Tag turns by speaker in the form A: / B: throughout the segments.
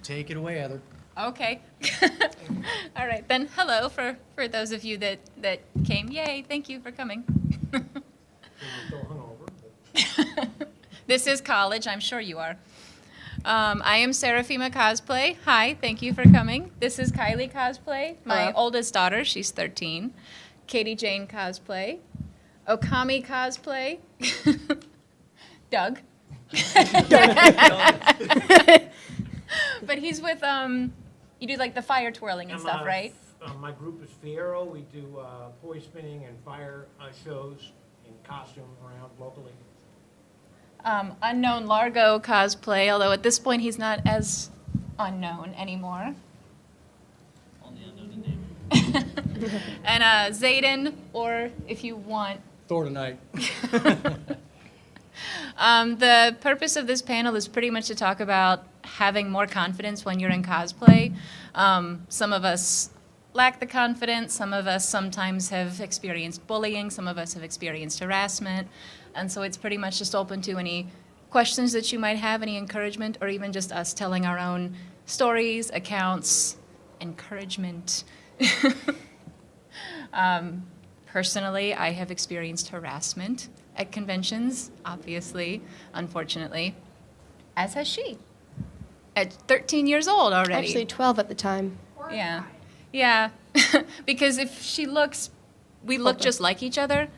A: Take it away, Heather.
B: Okay. All right, then hello for those of you that came. Yay, thank you for coming.
C: Still hungover, but
B: This is college, I'm sure you are. I am Seraphima Cosplay. Hi, thank you for coming. This is Kylie Cosplay, my
D: Hello.
B: oldest daughter, she's 13. Katie Jane Cosplay. Okami Cosplay. Doug. But he's with, you do like the fire twirling and stuff, right?
C: My group is Fiero. We do poi spinning and fire shows in costume around locally.
B: Unknown Largo Cosplay, although at this point he's not as unknown anymore.
E: Only unknown in name.
B: And Zayden, or if you want.
A: Thor tonight.
B: The purpose of this panel is pretty much to talk about having more confidence when you're in cosplay. Some of us lack the confidence, some of us sometimes have experienced bullying, some of us have experienced harassment, and so it's pretty much just open to any questions that you might have, any encouragement, or even just us telling our own stories, accounts, encouragement. Personally, I have experienced harassment at conventions, obviously, unfortunately, as has she. At 13 years old already.
D: Actually, 12 at the time.
B: Yeah. Yeah. Because if she looks, we look just like each other.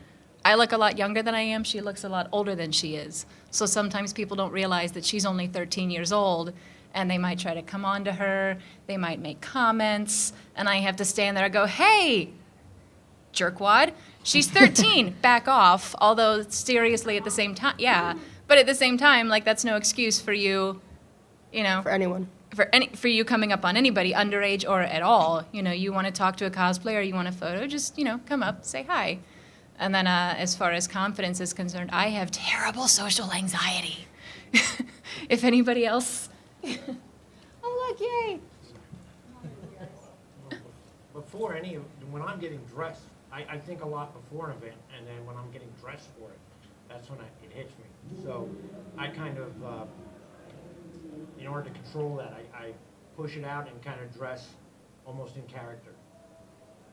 B: I look a lot younger than I am. She looks a lot older than she is. So sometimes people don't realize that she's only 13 years old, and they might try to come on to her. They might make comments, and I have to stand there and go, hey, jerkwad, she's 13, back off. Although seriously at the same time, yeah. But at the same time, like, that's no excuse for you, you know.
D: For anyone.
B: For you coming up on anybody, underage or at all. You know, you want to talk to a cosplayer, you want a photo, just, you know, come up, say hi. And then as far as confidence is concerned, I have terrible social anxiety. If anybody else... Oh, look, yay.
C: Before when I'm getting dressed, I think a lot before an event, and then when I'm getting dressed for it, that's when it hits me. So I kind of, in order to control that, I push it out and kind of dress almost in character.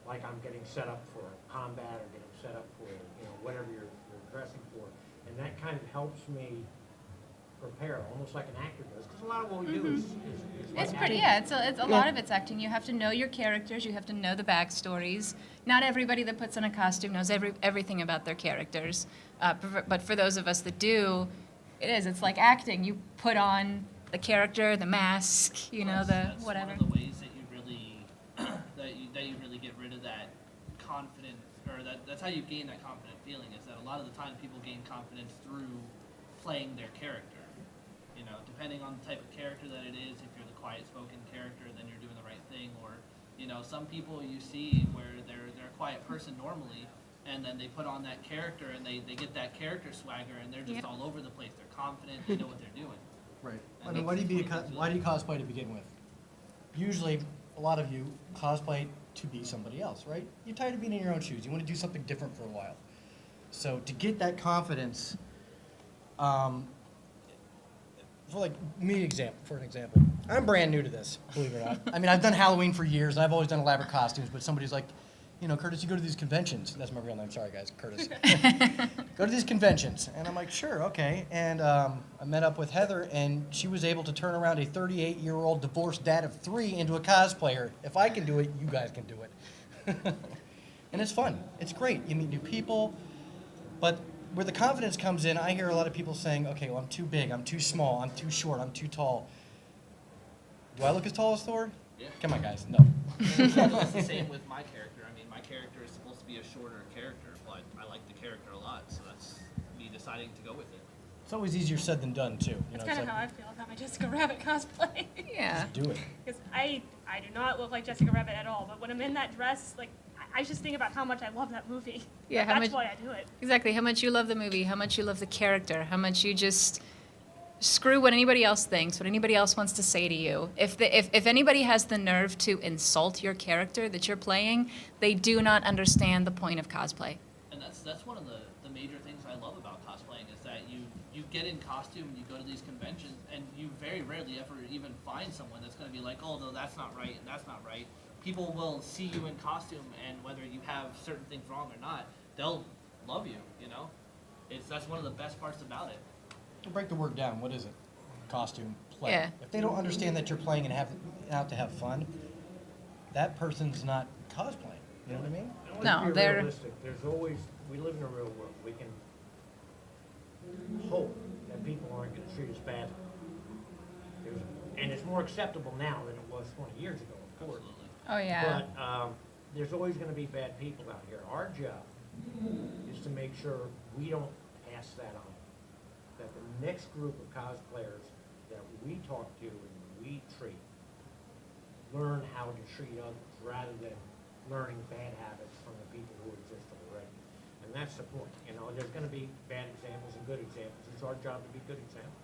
C: Like I'm getting set up for combat or getting set up for, you know, whatever you're dressing for. And that kind of helps me prepare, almost like an actor does. Because a lot of what we do is like
B: It's pretty,
C: acting.
B: yeah, it's a lot of it's acting. You have to know your characters, you have to know the backstories. Not everybody that puts on a costume knows everything about their characters. But for those of us that do, it's like acting. You put on the character, the mask, you know,
E: That's
B: whatever.
E: one of the ways that you really that you really get rid of that confident, or that's how you gain that confident feeling, is that a lot of the time people gain confidence through playing their character. You know, depending on the type of character that it is, if you're the quiet-spoken character, then you're doing the right thing. Or, you know, some people you see where they're a quiet person normally, and then they put on that character and they get that character swagger, and they're just
B: Yep.
E: all over the place. They're confident, they know what they're doing.
A: Right.
E: And
A: I mean,
E: that's
A: why do you cosplay to begin with? Usually, a lot of you cosplay to be somebody else, right? You're tired of being in your own shoes. You want to do something different for a while. So to get that confidence, for an example, I'm brand new to this, believe it or not. I mean, I've done Halloween for years, and I've always done elaborate costumes, but somebody's like, you know, Curtis, you go to these conventions. That's my real name. Sorry, guys, Curtis. Go to these conventions. And I'm like, sure, okay. And I met up with Heather, and she was able to turn around a 38-year-old divorced dad of 3 into a cosplayer. If I can do it, you guys can do it. And it's fun. It's great. You meet new people. But where the confidence comes in, I hear a lot of people saying, okay, well, I'm too big, I'm too small, I'm too short, I'm too tall. Do I look as tall as Thor?
E: Yeah.
A: Come on, guys, no.
E: It's the same with my character. I mean, my character is supposed to be a shorter character, but I like the character a lot, so that's me deciding to go with it.
A: It's always easier said than done, too. You
F: That's
A: know,
F: kind of
A: it's
F: how I feel about my Jessica Rabbit cosplay.
B: Yeah.
A: do it.
F: Because I do not look like Jessica Rabbit at all, but when I'm in that dress, like, I just think about how much I love that movie.
B: Yeah,
F: Like,
B: how
F: that's
B: much-
F: why I do it.
B: Exactly, how much you love the movie, how much you love the character, how much you just screw what anybody else thinks, what anybody else wants to say to you. If anybody has the nerve to insult your character that you're playing, they do not understand the point of cosplay.
E: And that's one of the major things I love about cosplaying, is that you get in costume and you go to these conventions and you very rarely ever even find someone that's going to be like, oh, no, that's not right and that's not right. People will see you in costume, and whether you have certain things wrong or not, they'll love you, you know? That's one of the best parts about it.
A: To break the word down, what is it? Costume, play.
B: Yeah.
A: If they don't understand that you're playing and out to have fun, that person's not cosplaying. You know what I mean?
C: And
B: No,
C: let's be
B: they're-
C: realistic. There's always, we live in a real world. We can hope that people aren't going to treat us badly. And it's more acceptable now than it was 20 years ago, of course.
E: Absolutely.
B: Oh, yeah.
C: But there's always going to be bad people out here. Our job is to make sure we don't pass that on. That the next group of cosplayers that we talk to and we treat learn how to treat others rather than learning bad habits from the people who exist already. And that's the point. You know, there's going to be bad examples and good examples. It's our job to be good examples.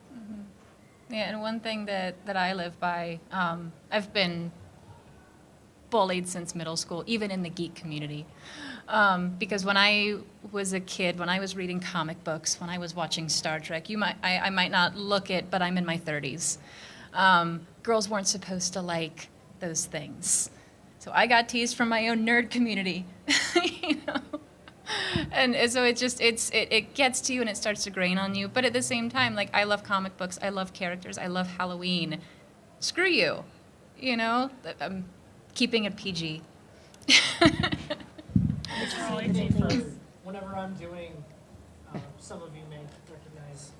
B: Yeah, and one thing that I live by, I've been bullied since middle school, even in the geek community. Because when I was a kid, when I was reading comic books, when I was watching Star Trek, I might not look it, but I'm in my 30s. Girls weren't supposed to like those things. So I got teased from my own nerd community, you know? And so it gets to you and it starts to grain on you. But at the same time, like, I love comic books, I love characters, I love Halloween. Screw you, you know? I'm keeping it PG.
D: Whenever I'm doing, some of you may recognize,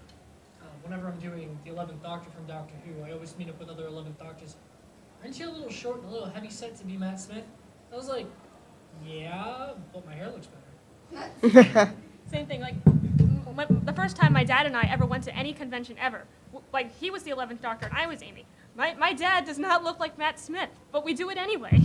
D: whenever I'm doing the 11th Doctor from Doctor Who, I always meet up with other 11th Doctors. Aren't you a little short and a little heavy set to be Matt Smith? I was like, yeah, but my hair looks better.
F: Same thing, like, the first time my dad and I ever went to any convention ever, like, he was the 11th Doctor and I was Amy. My dad does not look like Matt Smith, but we do it anyway.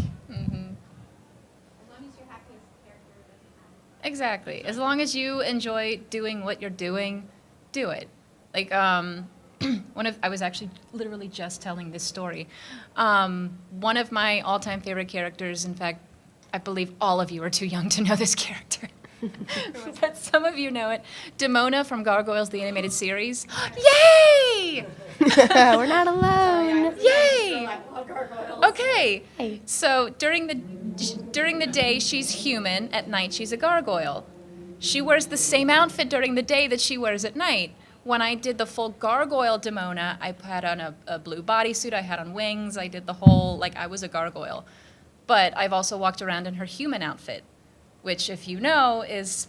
B: Exactly. As long as you enjoy doing what you're doing, do it. Like, I was actually literally just telling this story. One of my all-time favorite characters, in fact, I believe all of you are too young to know this character. But some of you know it. Demona from Gargoyles, the animated series. Yay!
G: We're not alone.
B: Yay! Okay. So during the day, she's human. At night, she's a gargoyle. She wears the same outfit during the day that she wears at night. When I did the full gargoyle Demona, I had on a blue bodysuit, I had on wings, I did the whole, like, I was a gargoyle. But I've also walked around in her human outfit, which, if you know, is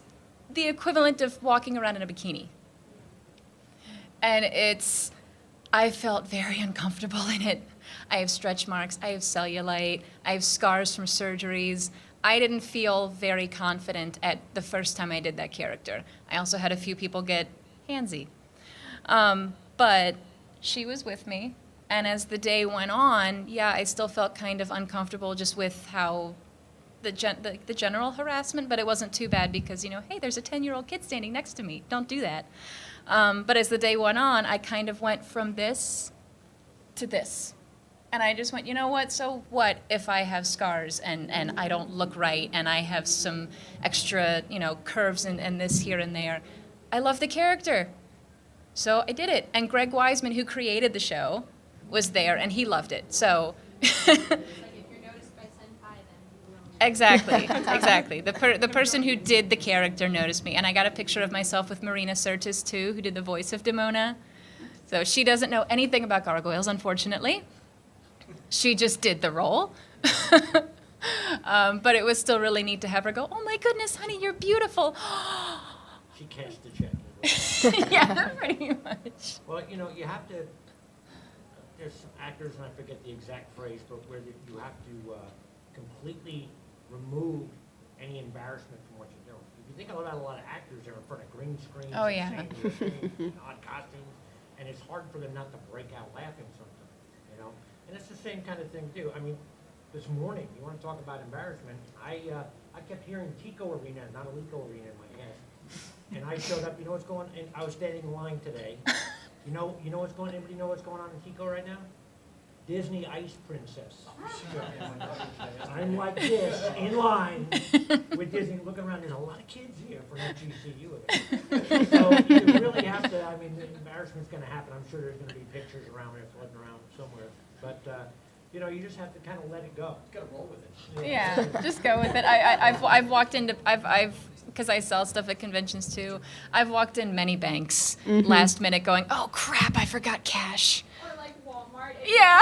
B: the equivalent of walking around in a bikini. And I felt very uncomfortable in it. I have stretch marks, I have cellulite, I have scars from surgeries. I didn't feel very confident at the first time I did that character. I also had a few people get handsy. But she was with me, and as the day went on, yeah, I still felt kind of uncomfortable just with how the general harassment, but it wasn't too bad because, you know, hey, there's a 10-year-old kid standing next to me. Don't do that. But as the day went on, I kind of went from this to this. And I just went, you know what, so what if I have scars and I don't look right and I have some extra, you know, curves and this here and there. I love the character. So I did it. And Greg Wiseman, who created the show, was there and he loved it. So exactly, exactly. The person who did the character noticed me. And I got a picture of myself with Marina Sirtis, too, who did the voice of Demona. So she doesn't know anything about gargoyles, unfortunately. She just did the role. But it was still really neat to have her go, oh my goodness, honey, you're beautiful.
C: She cashed the check.
B: Yeah, pretty much.
C: Well, you know, you have to, there's some actors, and I forget the exact phrase, but where you have to completely remove any embarrassment from what you're doing. If you think about a lot of actors, they're in front of green screens.
B: Oh,
C: and
B: yeah.
C: singing and odd costumes, and it's hard for them not to break out laughing sometimes, you know? And it's the same kind of thing, too. I mean, this morning, you want to talk about embarrassment, I kept hearing Tico Arena, not Alico Arena in my head. And I showed up, you know what's going on? And I was standing in line today. You know what's going on? Anybody know what's going on in Tico right now? Disney Ice Princess. I'm like this, in line with Disney, looking around, there's a lot of kids here for an GCU event. So you really have to, I mean, the embarrassment's gonna happen. I'm sure there's gonna be pictures around there floating around somewhere. But, you know, you just have to kind of let it go.
A: You gotta roll with it.
B: Yeah, just go with it. I've walked into, because I sell stuff at conventions too, I've walked in many banks last minute going, oh crap, I forgot cash.
F: Or like Walmart.
B: Yeah.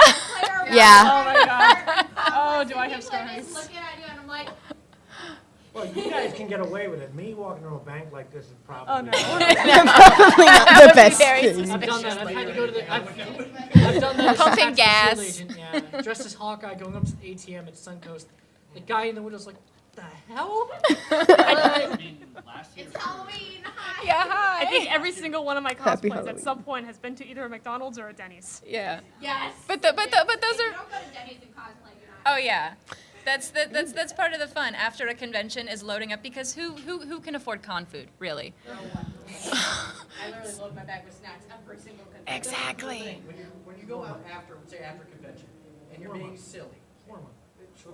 G: Yeah.
F: Oh my god. Oh, do I have
H: People are just
F: stories?
H: looking at you and I'm like,
C: Well, you guys can get away with it. Me walking through a bank like this is probably.
F: Oh no.
G: Probably not the best thing.
D: I've done that. I've had to go to the. I've done that. as a
B: Pumping
D: tax
B: gas.
D: Agent, yeah. Dressed as Hawkeye, going up to the ATM at Suncoast. The guy in the window's like, "The hell?"
E: I mean, last year.
H: it's Halloween. Hi.
B: Yeah, hi.
F: I think every single one of my
G: Happy
F: cosplays
G: Halloween.
F: at some point has been to either a McDonald's or a Denny's.
B: Yeah.
H: Yes.
B: But those
H: If
B: are.
H: you don't go to Denny's and cosplay, you're not.
B: Oh yeah, that's part of the fun after a convention is loading up because who can afford con food really?
H: I literally load my bag with snacks every single convention.
B: Exactly.
A: When you go out after, say after convention, and you're being silly.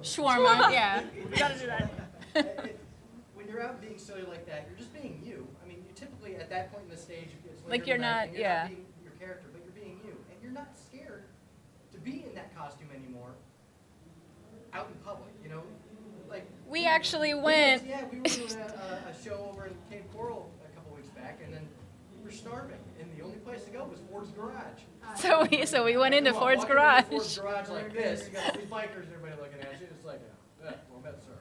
B: Shawarma. Yeah.
F: We gotta do that.
A: When you're out being silly like that, you're just being you. I mean, you typically at that point in the stage, it's
B: Like you're
A: in the back,
B: not-
A: and you're
B: yeah.
A: not being your character, but you're being you, and you're not scared to be in that costume anymore. Out in public, you know, like.
B: We actually
A: we
B: went.
A: Yeah, we were doing a show over in Cape Coral a couple weeks back, and then we were starving, and the only place to go was Ford's Garage.
B: So we went into
A: Come on,
B: Ford's
A: walking
B: garage.
A: into Ford's Garage like this, you got these bikers and everybody looking at you, it's like, yeah, well met, sir.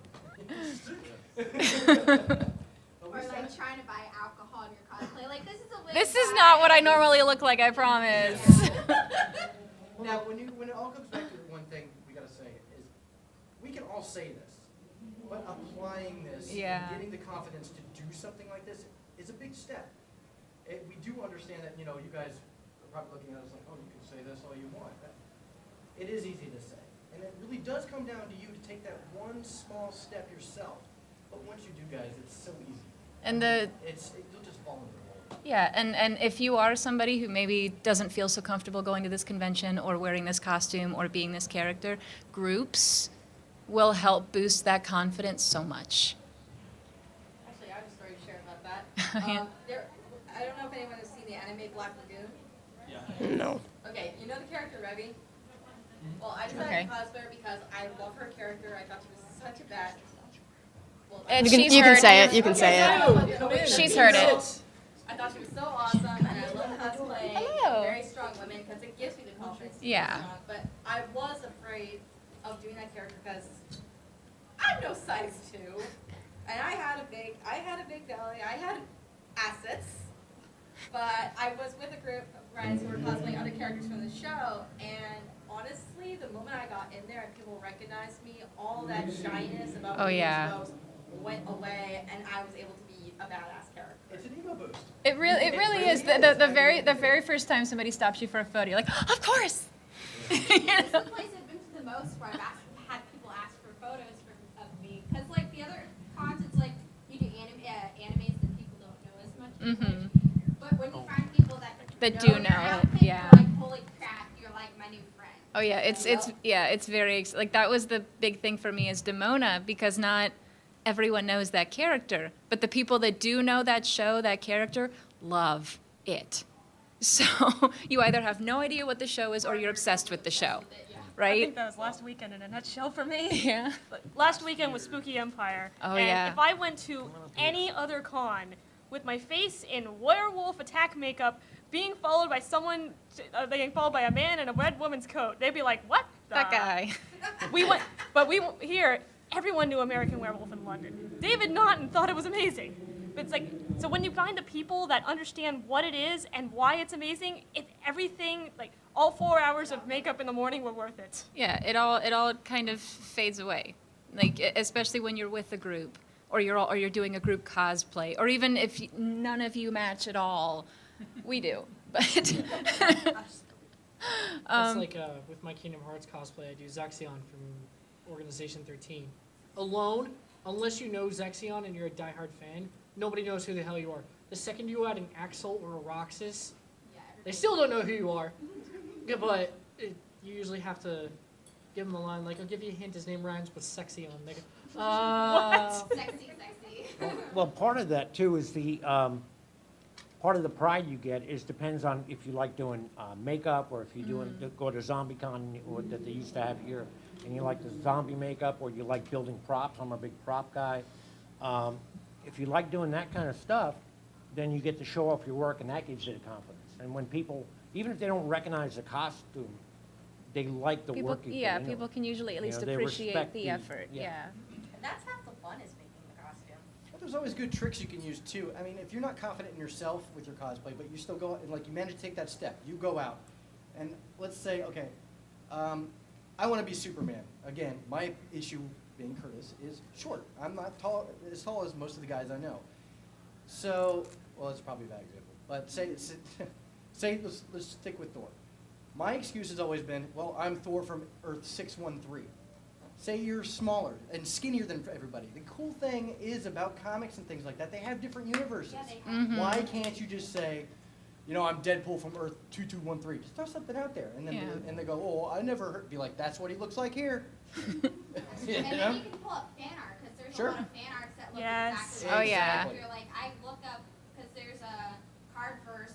A: But we
H: Or
A: sat-
H: like trying to buy alcohol in your cosplay. Like this is a wig.
B: This is
H: guys.
B: not what I normally look like. I promise.
A: Now, when it all comes back to one thing we gotta say is, we can all say this, but applying this,
B: Yeah.
A: and getting the confidence to do something like this is a big step. We do understand that, you know, you guys are probably looking at us like, oh, you can say this all you want. But it is easy to say, and it really does come down to you to take that one small step yourself. But once you do, guys, it's so easy.
B: And
A: You'll just fall into the role.
B: yeah, and if you are somebody who maybe doesn't feel so comfortable going to this convention or wearing this costume or being this character, groups will help boost that confidence so much.
H: Actually, I have a story to share about that.
B: Yeah.
H: I don't know if anyone has seen the anime Black Lagoon.
E: Yeah.
G: No.
H: Okay, you know the character Revy? Well, I decided
B: Okay.
H: to cosplay her because I love her character. I thought she was such a bad. Well,
B: And
G: You can
B: she's
G: you can
B: heard
G: say
B: it.
G: it. You can say it.
B: She's heard it.
H: I thought she was so awesome, and I love cosplay.
B: Hello.
H: Very strong women because it gives me the confidence. To be
B: Yeah.
H: strong. But I was afraid of doing that character because I'm no size 2, and I had a big belly. I had assets, but I was with a group of friends who were cosplaying other characters from the show, and honestly, the moment I got in there and people recognized me, all that shyness about
B: Oh,
H: being
B: yeah.
H: exposed went away, and I was able to be a badass character.
A: It's an ego boost.
B: It really is. The very first time somebody stops you for a photo, you're like, of course.
H: It's the place I've been to the most where I've had people ask for photos of me. Because, like, the other cons, it's like you do animes that people don't know as much.
B: Mhm.
H: But when you find people that
B: do
H: your
B: know it,
H: outfit,
B: yeah.
H: you're like, holy crap, you're like my new friend.
B: Oh yeah, it's very like that was the big thing for me as Demona because not everyone knows that character, but the people that do know that show, that character, love it. So you either have no idea what the show is or you're obsessed with the show,
F: I
B: right?
F: think that was last weekend in a nutshell for me.
B: Yeah.
F: Last weekend was Spooky Empire.
B: Oh,
F: and
B: yeah.
F: if I went to any other con with my face in werewolf attack makeup, being followed by being followed by a man in a red woman's coat, they'd be like, "What?"
B: That guy.
F: Here, everyone knew American Werewolf in London. David Naughton thought it was amazing. But it's like, so when you find the people that understand what it is and why it's amazing, everything, like all 4 hours of makeup in the morning were worth it.
B: Yeah, it all kind of fades away, like especially when you're with a group, or you're doing a group cosplay, or even if none of you match at all. We do, but
D: That's like with my Kingdom Hearts cosplay, I do Zexion from Organization 13. Alone, unless you know Zexion and you're a diehard fan, nobody knows who the hell you are. The second you add an Axel or a Roxas, they still don't know who you are. Yeah, but you usually have to give them a line like, I'll give you a hint, his name rhymes with sexy on. They go,
H: Sexy, sexy.
C: Well, part of that too is part of the pride you get is depends on if you like doing makeup or if you go to ZombieCon or that they used to have here and you like the zombie makeup or you like building props. I'm a big prop guy. If you like doing that kind of stuff, then you get to show off your work and that gives you the confidence. And when people, even if they don't recognize the costume, they like the
B: People,
C: work you put
B: yeah,
C: into it.
B: people can usually at
C: You
B: least
C: know, they
B: appreciate
C: respect
B: the
C: the-
B: effort,
C: yeah.
B: yeah.
H: And that's half the fun is making the costume.
A: But there's always good tricks you can use too. I mean, if you're not confident in yourself with your cosplay, but you still go and like you manage to take that step, you go out, and let's say, okay, I want to be Superman. Again, my issue being Curtis is short. I'm not as tall as most of the guys I know. So, well, it's probably a bad example. But say let's stick with Thor. My excuse has always been, well, I'm Thor from Earth 613. Say you're smaller and skinnier than everybody. The cool thing is about comics and things like that, they have different universes.
H: Yeah, they have.
B: Mhm.
A: Why can't you just say, you know, I'm Deadpool from Earth 2213? Just throw something out there. And then
B: Yeah.
A: and they go, oh, I never heard. Be like, that's what he looks like here. You
H: And
A: know?
H: then you can pull up fan art, because there's
A: Sure.
H: a lot of fan arts that look
F: Yes.
H: exactly
B: Oh,
H: like
B: yeah.
H: the character. Like, I look up, because there's a cardverse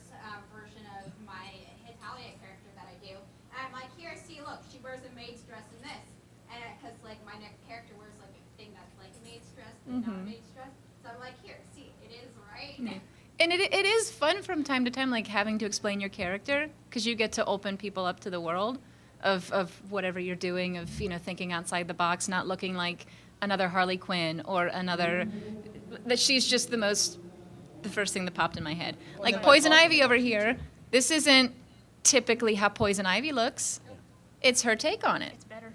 H: version of my Hitalia character that I do. And I'm like, here, see, look, she wears a maid's dress in this. And because, like, my next character wears, like, a thing that's like a maid's dress, but not a
B: Mhm.
H: maid's dress. So I'm like, here, see, it is, right?
B: Yeah. And it is fun from time to time, like having to explain your character, because you get to open people up to the world of whatever you're doing, of, you know, thinking outside the box, not looking like another Harley Quinn or another, that she's just the first thing that popped in my head.
A: Well,
B: Like
A: then
B: Poison
A: my-
B: Ivy over here, this isn't typically how Poison Ivy looks. It's her take on it.
F: It's better.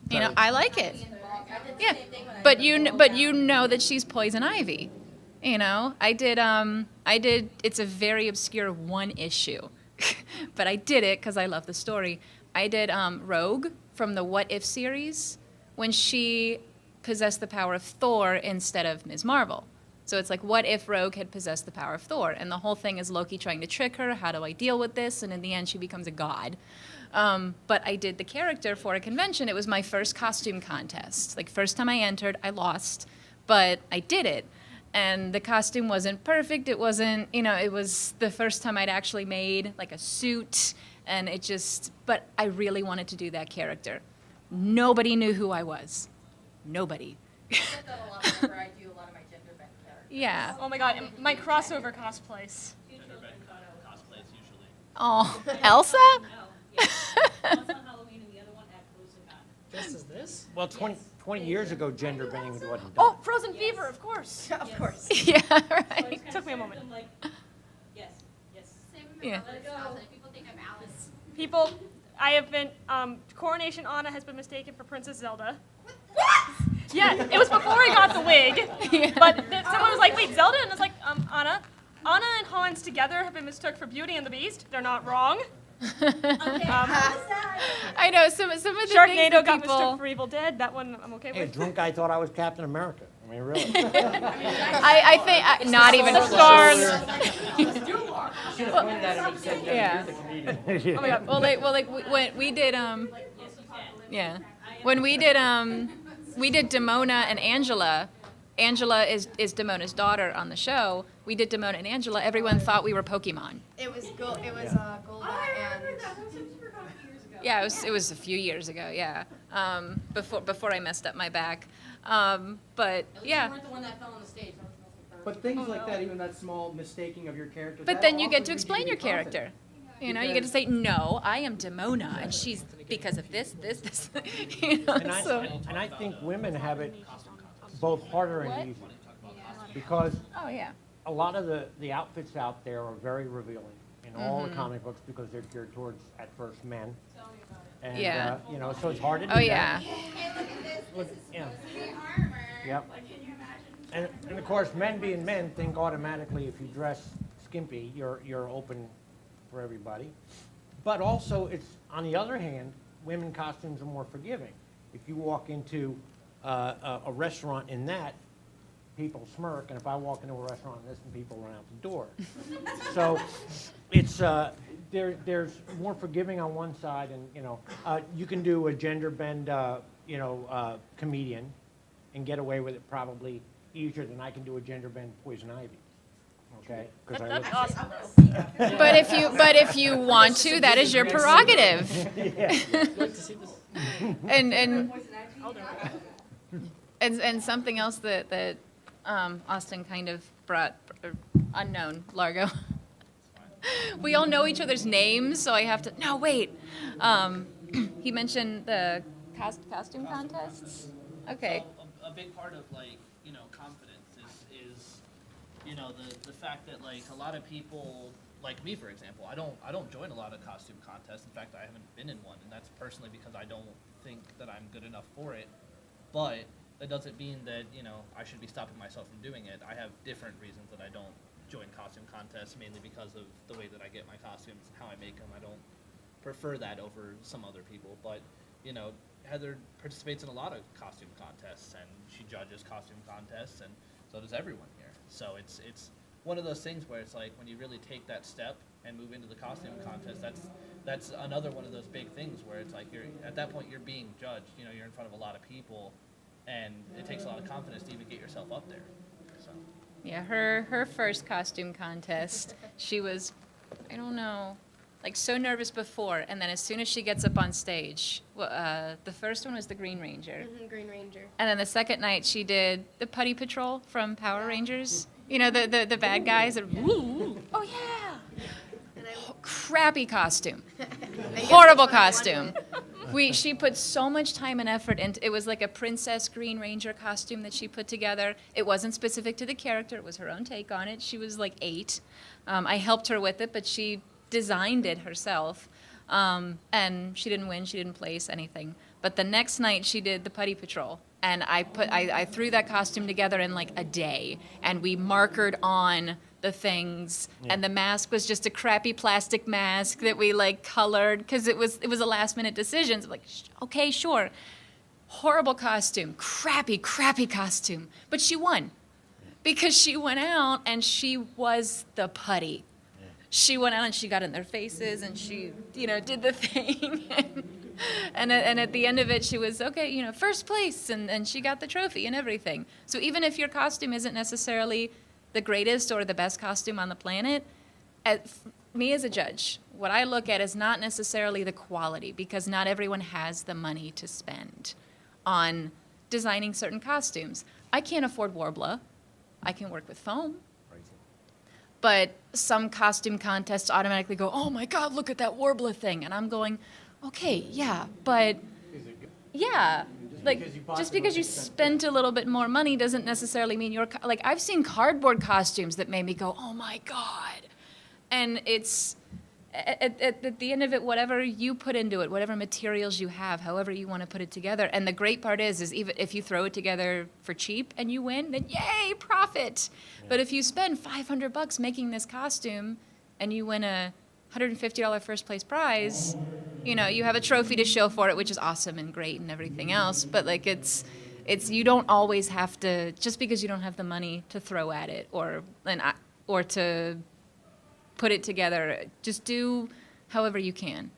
B: You know, I like it.
H: I did the
B: Yeah,
H: same thing when I
B: but
H: did
B: you know that she's Poison Ivy. You know, I did. It's a very obscure one issue, but I did it because I love the story. I did Rogue from the What If series when she possessed the power of Thor instead of Ms. Marvel. So it's like, what if Rogue had possessed the power of Thor? And the whole thing is Loki trying to trick her. How do I deal with this? And in the end, she becomes a god. But I did the character for a convention. It was my first costume contest. Like, first time I entered, I lost, but I did it. And the costume wasn't perfect. It wasn't, you know, it was the first time I'd actually made like a suit. And it just, but I really wanted to do that character. Nobody knew who I was. Nobody.
H: I did that a lot whenever I do a lot of my gender bent characters.
B: Yeah.
F: Oh my god, and my crossover cosplays.
E: Cosplays usually.
B: Oh, Elsa?
I: Once on Halloween and the other one at EagleCON.
D: just as this?
C: Well, 20 years ago, gender bending wasn't done.
F: Oh, Frozen Fever, of course.
H: Of course.
B: Yeah,
I: So I
B: right.
I: was kinda
F: Took me a
I: staring at
F: moment.
I: them like, yes, yes.
H: Same with
B: Yeah.
H: my brother's house, and people think I'm Alice.
F: People, I have been, Coronation Anna has been mistaken for Princess Zelda.
H: What?
F: Yeah, it was before I got the wig.
B: Yeah.
F: But someone was like, wait, Zelda? And I was like, Anna. Anna and Hans together have been mistook for Beauty and the Beast. They're not wrong.
H: Okay, how's that?
B: I know some of the things
F: Sharknado
B: that
F: got
B: people.
F: mistook for Evil Dead. That one I'm okay
C: Hey, a
F: with.
C: drunk guy thought I was Captain America. I mean, really.
B: I think not even
F: Stars.
B: Yeah.
F: Oh my god.
B: Well, like when we did yeah, when we did Demona and Angela. Angela is Demona's daughter on the show. We did Demona and Angela. Everyone thought we were Pokemon.
H: It was Golda and.
B: Yeah, it was a few years ago. Yeah, before I messed up my back. But
H: At least
B: yeah.
H: you weren't the one that fell on the stage. That was the most embarrassing.
A: But things like that, even that small mistaking of your character.
B: But
A: that
B: then you
A: also
B: get to
A: gives
B: explain
A: the
B: your
A: confidence.
B: character. You know, you get to say, no, I am Demona, and she's because of this. You know,
C: And
B: so.
C: I think women have it both harder
B: What?
C: and easier. Because
B: Oh yeah.
C: a lot of the outfits out there are very revealing in all
B: Mm-hmm.
C: the comic books because they're geared towards, at first, men. And,
B: Yeah.
C: you know, so it's hard to do
B: Oh
C: that.
B: yeah.
H: Hey, look at this.
C: Look,
H: This is
C: yeah.
H: supposed to be armor.
C: Yep.
H: Like, can you imagine?
C: And of course, men being men think automatically if you dress skimpy, you're open for everybody. But also, it's, on the other hand, women costumes are more forgiving. If you walk into a restaurant in that, people smirk, and if I walk into a restaurant in this, and people run out the door. So it's there's more forgiving on one side, and you can do a gender bend, comedian, and get away with it probably easier than I can do a gender bend poison ivy. Okay? 'Cause I
F: That'd
C: look-
F: be awesome.
B: But if you want to, that is your prerogative.
D: I'd like to see this.
B: And
F: I'll do it.
B: and something else that Austin kind of brought, unknown, Largo. We all know each other's names, so I have to. No, wait. He mentioned the costume contests. Okay.
E: So a big part of confidence is the fact that a lot of people like me, for example, I don't join a lot of costume contests. In fact, I haven't been in one, and that's personally because I don't think that I'm good enough for it. But that doesn't mean that I should be stopping myself from doing it. I have different reasons that I don't join costume contests, mainly because of the way that I get my costumes and how I make them. I don't prefer that over some other people, but Heather participates in a lot of costume contests, and she judges costume contests, and so does everyone here. So it's one of those things where it's like when you really take that step and move into the costume contest, that's another one of those big things where it's like you're at that point you're being judged. You're in front of a lot of people, and it takes a lot of confidence to even get yourself up there. So.
B: Yeah, her first costume contest, she was, I don't know, so nervous before, and then as soon as she gets up on stage, the first one was the Green Ranger.
G: Green Ranger.
B: And then the second night she did the Putty Patrol from Power Rangers. The bad guys. That, oh yeah. Crappy costume. Horrible costume. She put so much time and effort into it. Was like a Princess Green Ranger costume that she put together. It wasn't specific to the character. It was her own take on it. She was 8. I helped her with it, but she designed it herself. And she didn't win. She didn't place anything. But the next night she did the Putty Patrol. And I threw that costume together in a day. And we markered on the things, and the mask was just a crappy plastic mask that we colored because it was a last minute decision. So okay, sure. Horrible costume, crappy costume, but she won because she went out and she was the putty. She went out and she got in their faces and she did the thing. And at the end of it, she was, okay, first place, and she got the trophy and everything. So even if your costume isn't necessarily the greatest or the best costume on the planet, me as a judge, what I look at is not necessarily the quality, because not everyone has the money to spend on designing certain costumes. I can't afford Warbler. I can work with foam. But some costume contests automatically go, oh my God, look at that Warbler thing. And I'm going, okay, yeah, but yeah. Just because you spent a little bit more money doesn't necessarily mean you're, I've seen cardboard costumes that made me go, oh my God. And it's, at the end of it, whatever you put into it, whatever materials you have, however you want to put it together. And the great part is even if you throw it together for cheap and you win, then yay, profit. Yeah. But if you spend $500 making this costume and you win a $150 first place prize, you have a trophy to show for it, which is awesome and great and everything else. But it's you don't always have to, just because you don't have the money to throw at it or to put it together, just do however you can.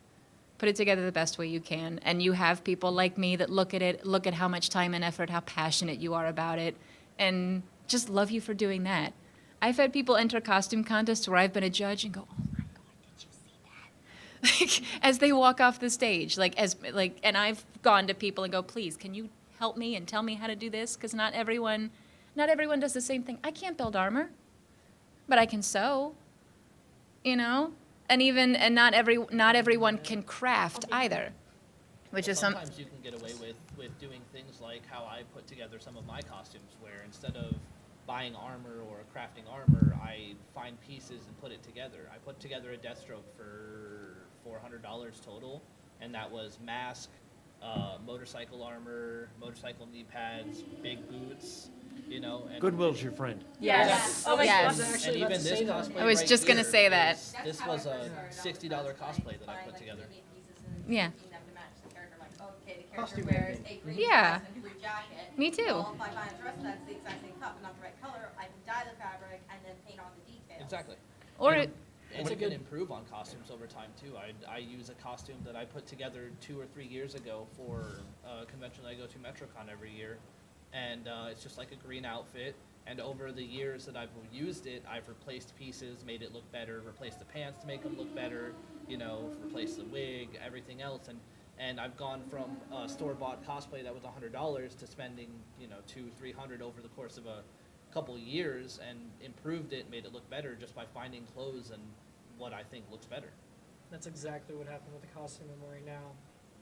B: Put it together the best way you can. And you have people like me that look at it, look at how much time and effort, how passionate you are about it, and just love you for doing that. I've had people enter costume contests where I've been a judge and go, oh my God, did you see that? As they walk off the stage, and I've gone to people and go, please, can you help me and tell me how to do this? Because not everyone does the same thing. I can't build armor, but I can sew. And not everyone can craft either, which is
E: sometimes you can get away with doing things like how I put together some of my costumes, where instead of buying armor or crafting armor, I find pieces and put it together. I put together a Deathstroke for $400 total, and that was mask, motorcycle armor, motorcycle knee pads, big boots. And
C: Goodwill's your friend.
F: Yes. Oh my
B: Yes.
F: gosh.
E: And even this cosplay
B: I was
E: right
B: just gonna
E: here
B: say that.
E: This was a $60 cosplay that I put together.
B: Yeah.
H: Costume wears a green
B: Yeah.
H: dress and a blue jacket.
B: Me too.
H: Well, if I find a dress that's the exact same cut but not the right color, I can dye the fabric and then paint on the details.
E: Exactly.
B: Or
E: And And
D: a
E: you can
D: good-
E: improve on costumes over time too. I use a costume that I put together 2 or 3 years ago for a convention that I go to, MetroCon, every year, and it's just like a green outfit. And over the years that I've used it, I've replaced pieces, made it look better, replaced the pants to make them look better, you know, replaced the wig, everything else, and I've gone from a store-bought cosplay that was $100 to spending, you know, $200-300 over the course of a couple years, and improved it, made it look better just by finding clothes and what I think looks better.
D: That's exactly what happened with the costume I'm wearing now.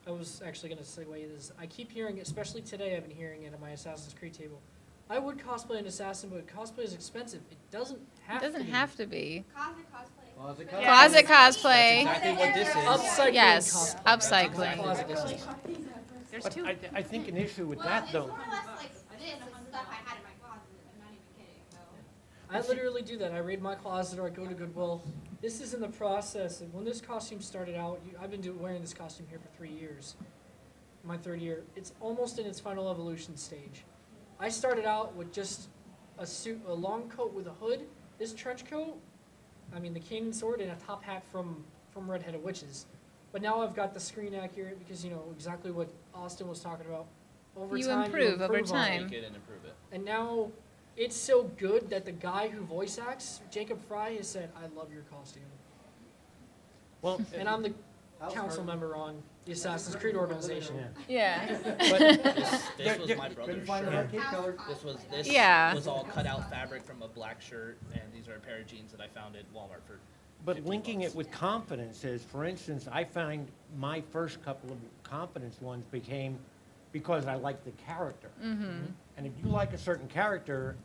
D: I was actually going to segue this. I keep hearing, especially today, I've been hearing it at my Assassin's Creed table. I would cosplay an assassin, but cosplay is expensive. It doesn't have
B: It doesn't
D: to be.
B: have to be.
H: Closet cosplay.
B: Closet cosplay.
E: Exactly what this is.
D: Upcycling
B: Yes,
D: cosplay.
B: upcycling.
D: Closet cosplay.
F: There's
C: But
F: two.
C: I think an issue with
H: Well,
C: that,
H: it's
C: though,
H: more or less like this is stuff I had in my closet. I'm not even kidding. So.
D: I literally do that. I raid my closet or I go to Goodwill. This is in the process. And when this costume started out, I've been wearing this costume here for 3 years. My 3rd year. It's almost in its final evolution stage. I started out with just a suit, a long coat with a hood, this trench coat, I mean the cane and sword, and a top hat from Red-Headed Witches. But now I've got the screen accurate because you know exactly what Austin was talking about. Over
B: You
D: time,
B: improve over
D: on it.
B: time.
E: Make it and improve it.
D: And now it's so good that the guy who voice acts, Jacob Fry, has said, "I love your costume."
C: well,
D: And I'm the council member on the Assassin's Creed organization.
C: yeah.
B: Yeah.
E: This was my brother's shirt. This
B: Yeah.
E: was all cut out fabric from a black shirt, and these are a pair of jeans that I found at Walmart for
C: But
E: 15
C: linking
E: bucks.
C: it with confidence is, for instance, I find my first couple of confidence ones became because I liked the character. And if you like a certain character,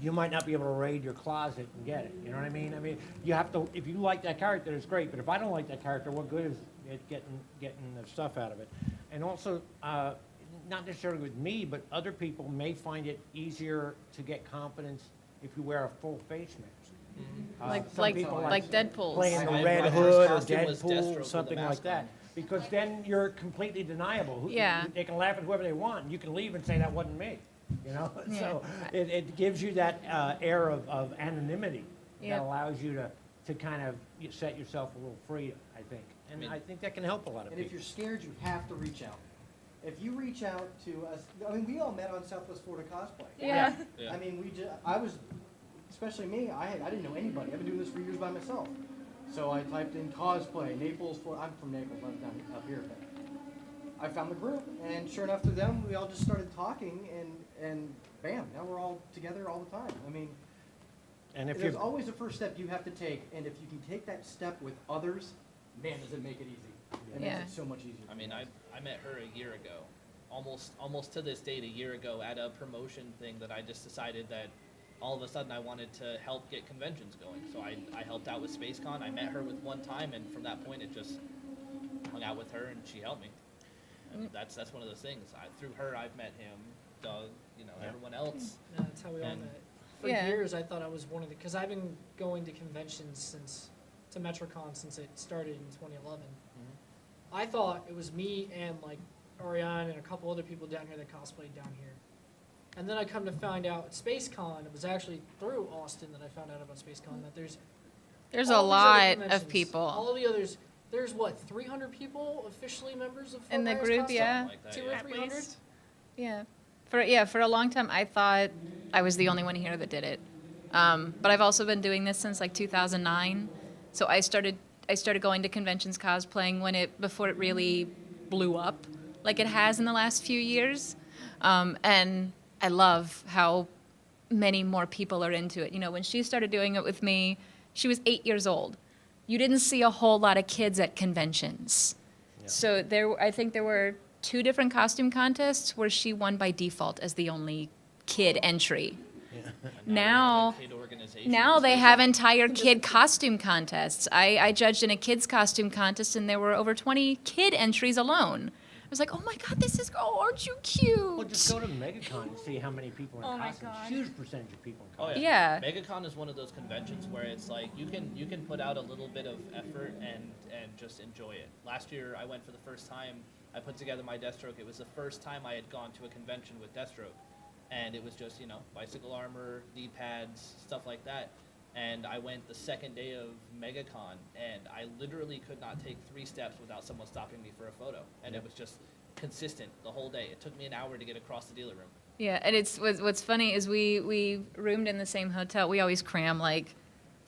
C: you might not be able to raid your closet and get it. You know what I mean? I mean, you have to, if you like that character, it's great. But if I don't like that character, what good is it getting the stuff out of it? And also, not necessarily with me, but other people may find it easier to get confidence if you wear a full face mask. Some people
B: like Deadpool's.
C: playing the
E: My
C: Red
E: brother's
C: Hood or
E: costume was Deathstroke
C: Deadpool,
E: with
C: something
E: a
C: like
E: mask
C: that.
E: on.
C: Because then you're completely deniable.
B: Yeah.
C: They can laugh at whoever they want, and you can leave and say, that wasn't me, you know? So it gives you that air of anonymity that
B: Yep.
C: allows you to kind of set yourself a little free, I think. And
E: mean-
C: I think that can help a lot of
A: And if
C: people.
A: you're scared, you have to reach out. If you reach out to us, I mean, we all met on Southwest Florida Cosplay.
B: Yeah.
E: Yeah.
A: I mean, I was, especially me, I didn't know anybody. I've been doing this for years by myself. So I typed in cosplay, Naples, Florida. I'm from Naples, I'm down up here. But I found the group, and sure enough, through them, we all just started talking, and bam, now we're all together all the time. I mean,
C: And if
A: there's
C: you're,
A: always a first step you have to take, and if you can take that step with others, man, does it make it easy. It
B: Yeah.
A: makes it so much easier.
E: I mean, I met her a year ago, almost to this date, a year ago, at a promotion thing that I just decided that all of a sudden I wanted to help get conventions going. So I helped out with SpaceCon. I met her with one time, and from that point, it just hung out with her, and she helped me. And that's one of those things. Through her, I've met him, Doug, you know, everyone else.
D: Yeah, that's how we all
E: And-
D: met. For
B: Yeah.
D: years, I thought I was one of the, because I've been going to conventions to MetroCon since it started in 2011. I thought it was me and like Ariane and a couple other people down here that cosplayed down here. And then I come to find out at SpaceCon, it was actually through Austin that I found out about SpaceCon, that
B: There's
D: all
B: a
D: these other
B: lot of
D: conventions.
B: people
D: All of the others, there's what, 300 people officially members of
B: in the
D: Fort Myers
B: group.
D: Cosplay?
B: Yeah.
E: Something like that,
D: 2
E: yeah.
D: or
F: At
D: 300?
F: least.
B: Yeah. For a long time, I thought I was the only one here that did it. But I've also been doing this since like 2009. So I started going to conventions cosplaying before it really blew up, like it has in the last few years. And I love how many more people are into it. You know, when she started doing it with me, she was 8 years old. You didn't see a whole lot of kids at conventions. So I think there were 2 different costume contests where she won by default as the only kid entry. Now,
E: Kid organization
B: now
E: is
B: they
E: big.
B: have entire kid costume contests. I judged in a kids costume contest, and there were over 20 kid entries alone. I was like, oh my God, aren't you cute?
C: well, just go to MegaCon and see how many people are
F: Oh
C: in
F: my
C: costumes.
F: God.
C: Huge percentage of people in
E: Oh
C: costumes.
E: yeah.
B: Yeah.
E: MegaCon is one of those conventions where it's like you can put out a little bit of effort and just enjoy it. Last year I went for the first time. I put together my Deathstroke. It was the first time I had gone to a convention with Deathstroke, and it was just bicycle armor, knee pads, stuff like that. And I went the second day of MegaCon, and I literally could not take 3 steps without someone stopping me for a photo. And it was just consistent the whole day. It took me an hour to get across the dealer room.
B: Yeah, and what's funny is we roomed in the same hotel. We always cram like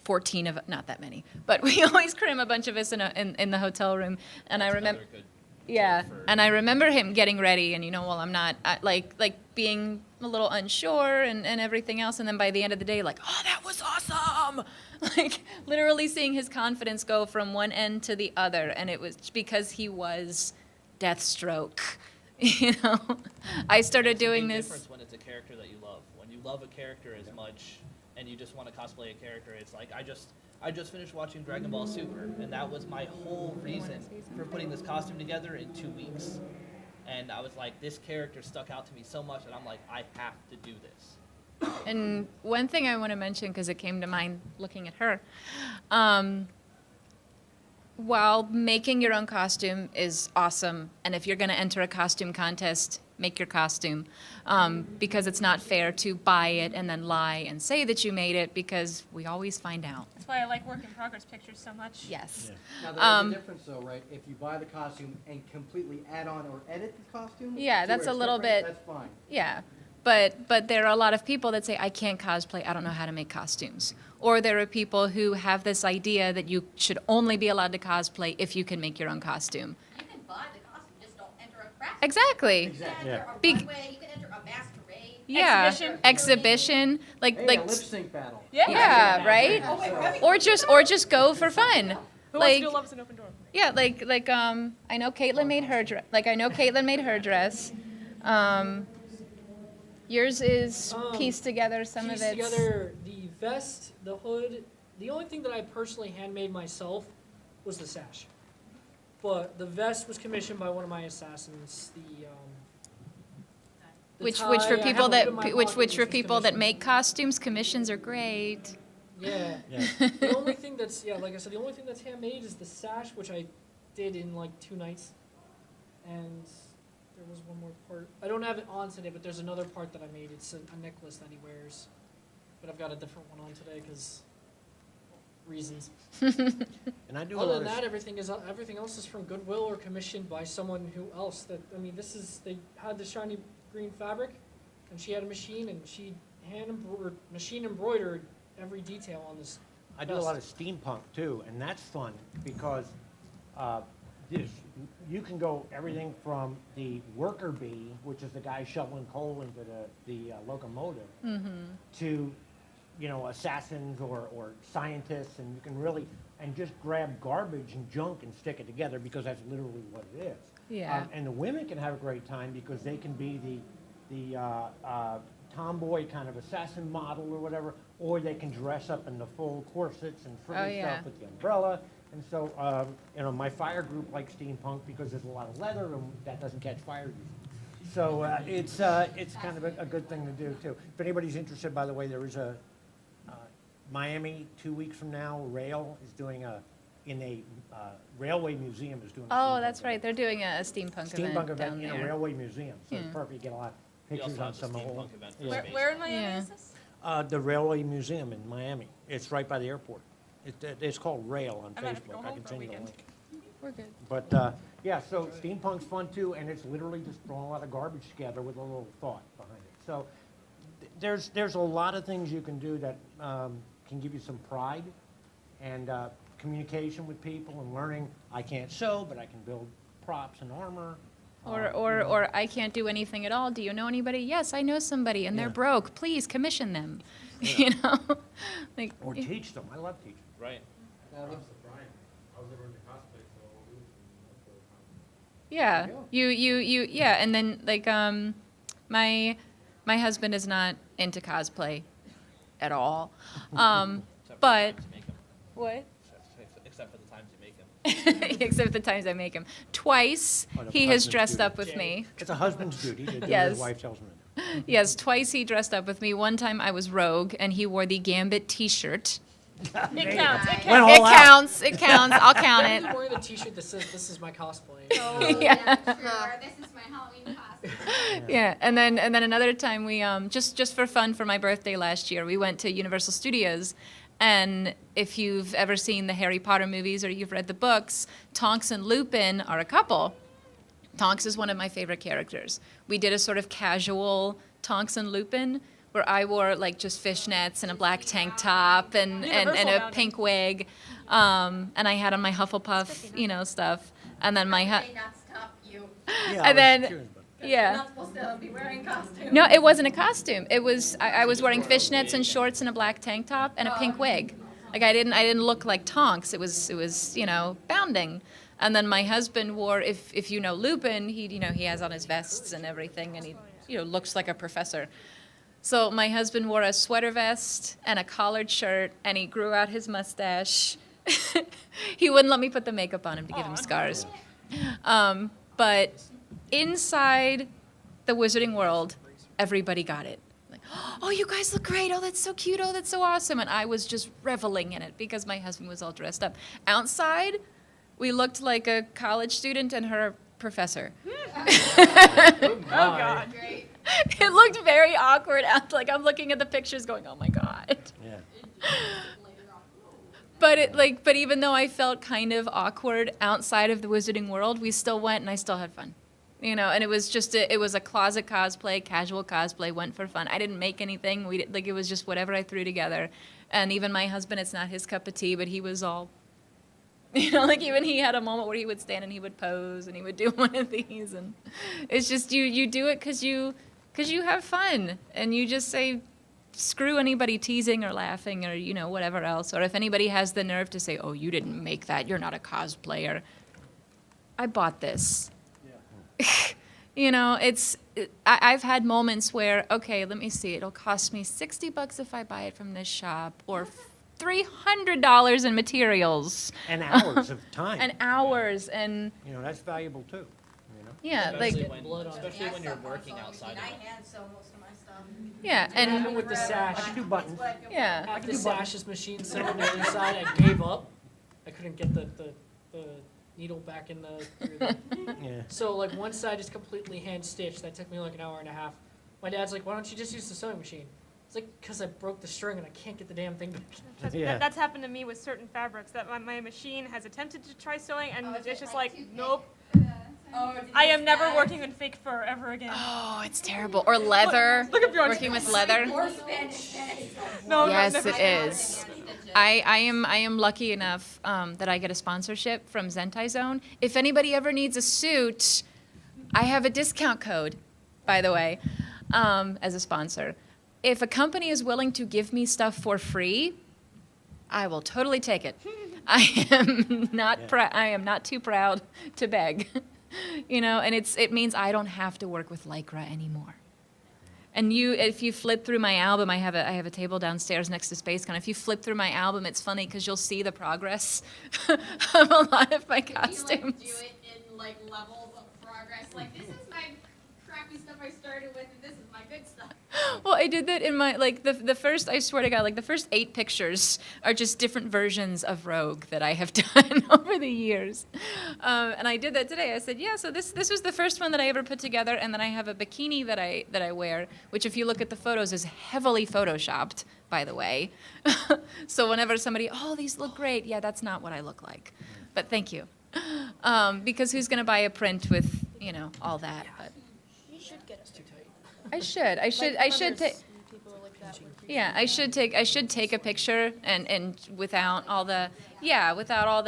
B: 14 of, not that many, but we always cram a bunch of us in the hotel room. And I
E: That's
B: remember,
E: another good
B: yeah,
E: tip for-
B: and I remember him getting ready, and while I'm not like being a little unsure and everything else, and then by the end of the day, like, oh, that was awesome, like literally seeing his confidence go from one end to the other, and it was because he was Deathstroke. I started
E: It's a
B: doing
E: big
B: this.
E: difference when it's a character that you love. When you love a character as much, and you just want to cosplay a character, it's like I just finished watching Dragon Ball Super, and that was my whole reason for putting this costume together in 2 weeks. And I was like, this character stuck out to me so much, and I'm like, I have to do this.
B: And one thing I want to mention, because it came to mind looking at her, while making your own costume is awesome, and if you're going to enter a costume contest, make your costume, because it's not fair to buy it and then lie and say that you made it, because we always find out.
F: That's why I like work in progress pictures so much.
B: Yes.
A: Now, there's a difference though, right? If you buy the costume and completely add on or edit the costume.
B: Yeah,
A: to
B: that's
A: where
B: a
A: it's
B: little
A: different,
B: bit-
A: That's fine.
B: Yeah, but there are a lot of people that say, I can't cosplay, I don't know how to make costumes. Or there are people who have this idea that you should only be allowed to cosplay if you can make your own costume.
H: You can buy the costume, just don't enter a craft.
B: Exactly.
H: You can enter a
B: Be-
H: runway, you can enter a masquerade.
B: Yeah.
F: Exhibition.
B: Exhibition. Like,
A: Hey,
B: like,
A: a lip sync battle.
B: yeah, right?
H: Oh, wait, wait.
B: Or just go for fun.
F: Who wants
B: Like,
F: to do Love is an Open Door?
B: yeah, I know Caitlin made her dress. Dress. Yours is pieced together. Some
D: Pieced
B: of it's
D: together the vest, the hood. The only thing that I personally handmade myself was the sash. But the vest was commissioned by one of my assassins. The
B: which
D: tie,
B: for
D: I have
B: people
D: a
B: that
D: hood in my
B: which
D: pocket,
B: which for
D: was
B: people that
D: commissioned.
B: make costumes, commissions are great.
D: Yeah.
A: Yeah.
D: The only thing that's like I said, the only thing that's handmade is the sash, which I did in like 2 nights. And there was one more part. I don't have it on today, but there's another part that I made. It's a necklace that he wears. But I've got a different one on today because reasons.
C: And I do a
D: Other
C: lot
D: than
C: of
D: that, everything else is from Goodwill or commissioned by someone who else. That they had the shiny green fabric, and she had a machine, and she machine embroidered every detail on this.
C: I do a lot of steampunk too, and that's fun because you can go everything from the worker bee, which is the guy shoveling coal into the locomotive, to assassins or scientists, and you can really just grab garbage and junk and stick it together because that's literally what it is.
B: Yeah.
C: And the women can have a great time because they can be the tomboy kind of assassin model or whatever, or they can dress up in the full corsets and frilly
B: Oh, yeah.
C: stuff with the umbrella. And so, my fire group likes steampunk because there's a lot of leather and that doesn't catch fire usually. So it's kind of a good thing to do too. If anybody's interested, by the way, there is a Miami 2 weeks from now. Rail is doing in a railway museum is doing. A
B: Oh,
C: steampunk
B: that's right.
C: event.
B: They're doing a steampunk
C: Steampunk
B: event down
C: event in a
B: there.
C: railway museum, so it's
B: Yeah.
C: perfect. You get a lot of
E: We
C: pictures
E: also
C: on
E: have the
C: some of the
E: steampunk event for
C: yeah.
E: space.
F: Where in Miami
B: Yeah.
F: is this?
C: The Railway Museum in Miami. It's right by the airport. It's called Rail on
F: I might have to
C: Facebook.
F: go
C: I
F: home
C: can
F: for a
C: send you the
F: weekend.
C: link.
B: We're good.
C: But, yeah, so steampunk's fun too, and it's literally just throwing a lot of garbage together with a little thought behind it. So there's a lot of things you can do that can give you some pride and communication with people and learning. I can't sew, but I can build props and armor.
B: Or I can't do anything at all. Do you know anybody? Yes, I know somebody, and they're
C: Yeah.
B: broke. Please commission them. Like,
C: Or teach them. I love teaching.
E: Right.
B: yeah, yeah, and then my husband is not into cosplay at all.
E: Except for the
B: But
E: times you make 'em.
B: what?
E: Except for the times you make them.
B: Except the times I make him. Twice
C: Oh, the
B: he has
C: husband's
B: dressed
C: duty.
B: up with me.
C: It's a husband's duty to do what
B: Yes.
C: his wife tells him to do.
B: Yes, twice he dressed up with me. One time I was Rogue, and he wore the Gambit T-shirt.
F: It counts. It counts.
C: Went all
B: It
C: out.
B: counts. It counts. I'll count
D: I'm
B: it.
D: wearing the T-shirt that says "This is my cosplay."
B: Yeah.
H: Sure, this is my Halloween costume.
B: Yeah, and then another time we just for fun for my birthday last year we went to Universal Studios, And if you've ever seen the Harry Potter movies or you've read the books, Tonks and Lupin are a couple. Tonks is one of my favorite characters. We did a sort of casual Tonks and Lupin where I wore like just fishnets and a black tank top and a
F: bounding.
B: pink wig. And I had on my Hufflepuff, stuff. And then my
H: May not stop you.
B: and then
H: You're
B: yeah.
H: not supposed to be wearing costumes.
B: No, it wasn't a costume. It was I was wearing fishnets and shorts and a black tank top and a pink wig. Like I didn't look like Tonks. It was bounding. And then my husband wore, if you know Lupin, he has on his vests and everything, and he looks like a professor. So my husband wore a sweater vest and a collared shirt, and he grew out his mustache. He wouldn't let me put the makeup on him to give him scars. But inside the Wizarding World, everybody got it. Like, oh, you guys look great. Oh, that's so cute. Oh, that's so awesome. And I was just reveling in it because my husband was all dressed up. Outside, we looked like a college student and her professor.
F: Oh God.
H: Great.
B: It looked very awkward. Like I'm looking at the pictures, going, "Oh my God."
A: Yeah.
B: But even though I felt kind of awkward outside of the Wizarding World, we still went and I still had fun. And it was just it was a closet cosplay, casual cosplay, went for fun. I didn't make anything. It was just whatever I threw together. And even my husband, it's not his cup of tea, but he was all even he had a moment where he would stand and he would pose and he would do one of these, and it's just you do it because you have fun, and you just say screw anybody teasing or laughing or whatever else, or if anybody has the nerve to say, oh, you didn't make that, you're not a cosplayer, I bought this. I've had moments where, okay, let me see, it'll cost me $60 if I buy it from this shop, or $300 in materials.
C: And hours of time.
B: And hours, and
C: That's valuable too.
B: yeah,
E: Especially
B: like,
E: when,
D: blood on it.
E: especially
H: Yeah,
E: when you're
H: stuff
E: working
H: also.
E: outside
H: I
E: of it.
H: hand sew most of my stuff.
B: yeah,
D: Even
B: and
D: with the sash.
C: I can do buttons.
B: yeah.
D: After the sash's machine sewn on the other side, I gave up. I couldn't get the needle back in the.
C: Yeah.
D: So like one side is completely hand stitched. That took me like an hour and a half. My dad's like, "Why don't you just use the sewing machine?" It's like, "Cause I broke the string and I can't get the damn thing back."
C: Yeah.
F: That's happened to me with certain fabrics that my machine has attempted to try sewing, and
H: Oh, is
F: it's
H: it
F: just
H: like
F: like,
H: too thick?
F: nope.
H: Oh, did
F: I
H: you
F: am never
H: stash?
F: working in fake fur ever again.
B: Oh, it's terrible. Or leather.
F: Look at Bjorn.
B: Working with leather.
H: Or Spanish panties.
F: No,
B: Yes,
F: never.
B: it is. I am lucky enough that I get a sponsorship from Zentai Zone. If anybody ever needs a suit, I have a discount code, by the way, as a sponsor. If a company is willing to give me stuff for free, I will totally take it. I am not I am not too proud to beg, and it means I don't have to work with Lycra anymore. And if you flip through my album, I have a table downstairs next to SpaceCon. If you flip through my album, it's funny because you'll see the progress of a lot of my costumes.
H: Do you do it in levels of progress? Like, this is my crappy stuff I started with, and this is my good stuff.
B: Well, I did that in my the first. I swear to God, the first 8 pictures are just different versions of Rogue that I have done over the years. And I did that today. I said, yeah. So this was the first one that I ever put together, and then I have a bikini that I wear, which if you look at the photos is heavily photoshopped, by the way. So whenever somebody, oh, these look great, yeah, that's not what I look like, but thank you, because who's gonna buy a print with all that? But
F: You should get us too tight.
B: I should take. Yeah, I should take a picture and without all the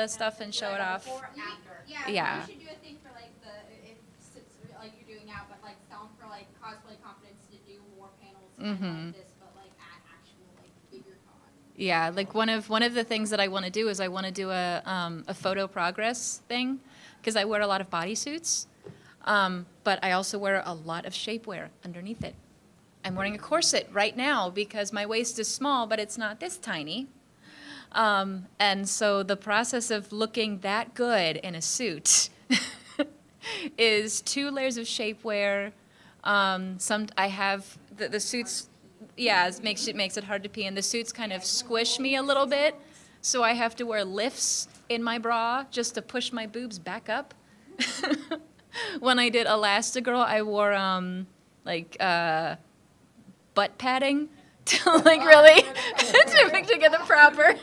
B: stuff and show it off.
H: Before, after. Yeah.
B: Yeah.
H: You should do a thing for like you're doing now, but like selling for like cosplay confidence to do more panels like this, but like at actual bigger con.
B: Yeah, like one of the things that I want to do is I want to do a photo progress thing, because I wear a lot of bodysuits, but I also wear a lot of shapewear underneath it. I'm wearing a corset right now because my waist is small, but it's not this tiny. And so the process of looking that good in a suit is 2 layers of shapewear. I have the suits. Yeah, it makes it hard to pee, and the suits kind of squish me a little bit, so I have to wear lifts in my bra just to push my boobs back up. When I did Elastigirl, I wore butt padding to like really to get them proper.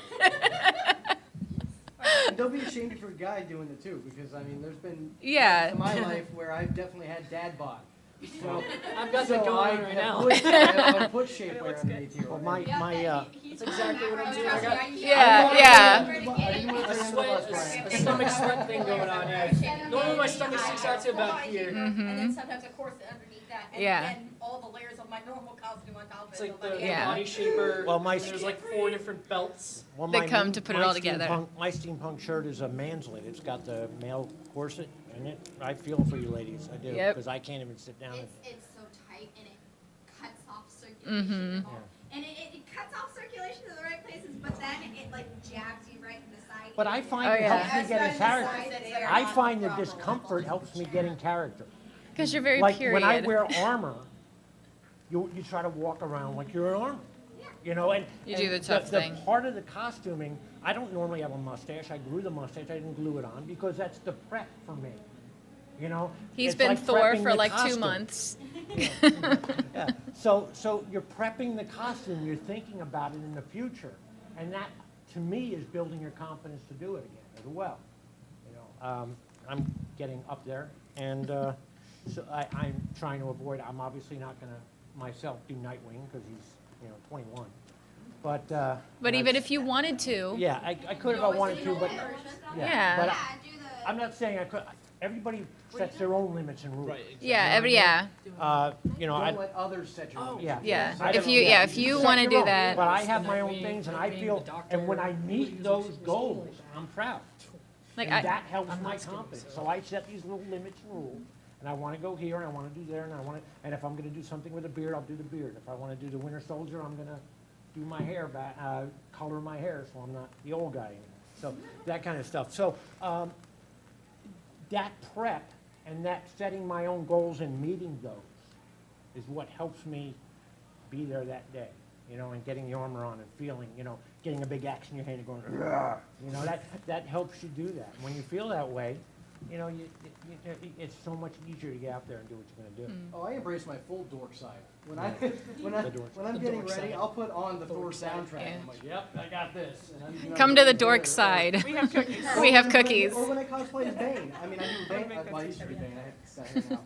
A: And don't be ashamed for a guy doing it too, because I mean, there's been
B: Yeah.
A: in my life where I've definitely had dad bod. So
D: I've got that going on right now.
A: I put shapewear underneath here.
J: Well, my
D: That's exactly what I'm doing. I got
B: Yeah.
D: a sweat, a stomach sweat thing going on here. Normally my stomach sticks out to about here.
H: And then sometimes a corset underneath that, and
B: Yeah.
H: then all the layers of my normal costume on top of
D: It's
H: it.
D: like the
H: Nobody-
B: Yeah.
D: body shaper.
J: Well, my-
D: there's like 4 different belts.
J: well,
B: They
J: my
B: come
J: new-
B: to put it
J: my
B: all together.
J: My steampunk shirt is a manslet. It's got the male corset in it. I feel for you ladies, I do,
B: Yep.
J: because I can't even sit down. And,
H: It's so tight and it cuts off circulation.
B: Mhm.
H: And it cuts off circulation to the right places, but then it like jabs you right in the side.
J: but I find
B: Oh,
J: it
B: yeah.
J: helps me get in character. I find the
H: this
J: discomfort helps me get in character.
B: Because you're very
J: Like
B: period.
J: when I wear armor, you try to walk around like you're in armor. You know, and
B: You do
J: and
B: the tough thing.
J: The part of the costuming, I don't normally have a mustache. I grew the mustache. I didn't glue it on because that's the prep for me. You know,
B: He's
J: It's
B: been
J: like
B: Thor
J: prepping
B: for
J: the
B: like 2
J: costume.
B: months.
J: Yeah. So you're prepping the costume. You're thinking about it in the future, and that to me is building your confidence to do it again as well. You know, I'm getting up there, and so I'm trying to avoid. I'm obviously not going to myself do Nightwing because he's 21. But
B: But even if you wanted to,
J: yeah, I could if I wanted to, but
B: Yeah.
J: But I'm not saying I could. Everybody sets their own limits and rules.
B: yeah,
J: You know,
A: Don't let others set your limits.
J: yeah.
B: yeah.
J: I
B: If
J: don't-
B: you if you
J: Set
B: want to
J: your
B: do
J: own.
B: that,
J: But I have my own
D: Nightwing,
J: things, and I
D: Nightwing,
J: feel,
D: the Doctor,
J: and when I meet
D: uses
J: those
D: his
J: goals,
D: stories.
J: I'm proud.
B: like
J: And
B: I,
J: that helps
D: I'm
J: my
D: not skipping
J: confidence.
D: this.
J: So I set these little limits and rules, and I want to go here, and I want to do there, and I want to, and if I'm going to do something with a beard, I'll do the beard. If I want to do the Winter Soldier, I'm going to do my hair back, color my hair, so I'm not the old guy anymore. So that kind of stuff. So that prep and that setting my own goals and meeting those is what helps me be there that day, you know, and getting the armor on and feeling, you know, getting a big axe in your hand and going, "Rah!" You know, that helps you do that. When you feel that way, you know, it's so much easier to get out there and do what you're going to do.
A: Oh, I embrace my full dork side. When I'm
D: The
A: getting
D: dork
A: ready,
D: side.
A: I'll put on the Thor
D: Dork side.
A: soundtrack.
B: Yeah.
A: I'm like, yep, I got this. And I'm, you know,
B: come to the
A: getting
B: dork
A: better.
B: side.
F: We have cookies.
B: We have cookies.
A: Or when I cosplay as Bane. I mean, I do Bane. Well, I used to be Bane. I have to say now.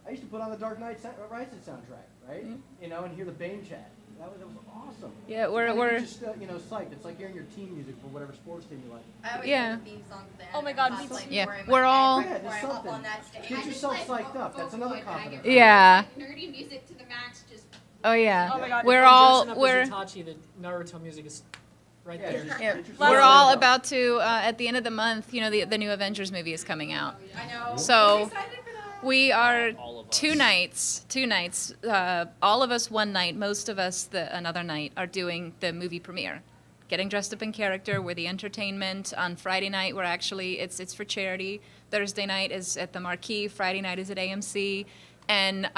A: I used to put on the Dark Knight Rises soundtrack, right? You know, and hear the Bane chat. That was awesome.
B: Yeah,
A: And
B: we're
A: you're just psyched. It's like hearing your team music for whatever sports team you like.
H: I always
B: Yeah.
H: put the theme song to the
F: Oh my
H: end
F: God,
H: of
F: me
H: cosplay
F: too.
B: Yeah,
H: before I
B: we're
H: went-
B: all-
A: Yeah,
H: before
A: just
H: I hop
A: something.
H: on that stage.
A: Get yourself psyched up. That's another confidence.
B: Yeah.
K: Nerdy music to the max, just
B: Oh yeah.
F: Oh my God.
B: We're
D: If I'm
B: all
D: dressing up
B: we're
D: as Itachi, the Naruto music is right
A: Yeah,
D: there.
A: just
B: yeah,
A: get yourself
B: we're
A: psyched
B: all
A: up.
B: about to at the end of the month. You know, the new Avengers movie is coming out.
H: I know.
B: So-
H: I'm excited for that.
B: We are
E: All of us.
B: two nights. All of us one night. Most of us another night are doing the movie premiere. Getting dressed up in character. We're the entertainment. On Friday night, we're actually it's for charity. Thursday night is at the Marquee. Friday night is at AMC. And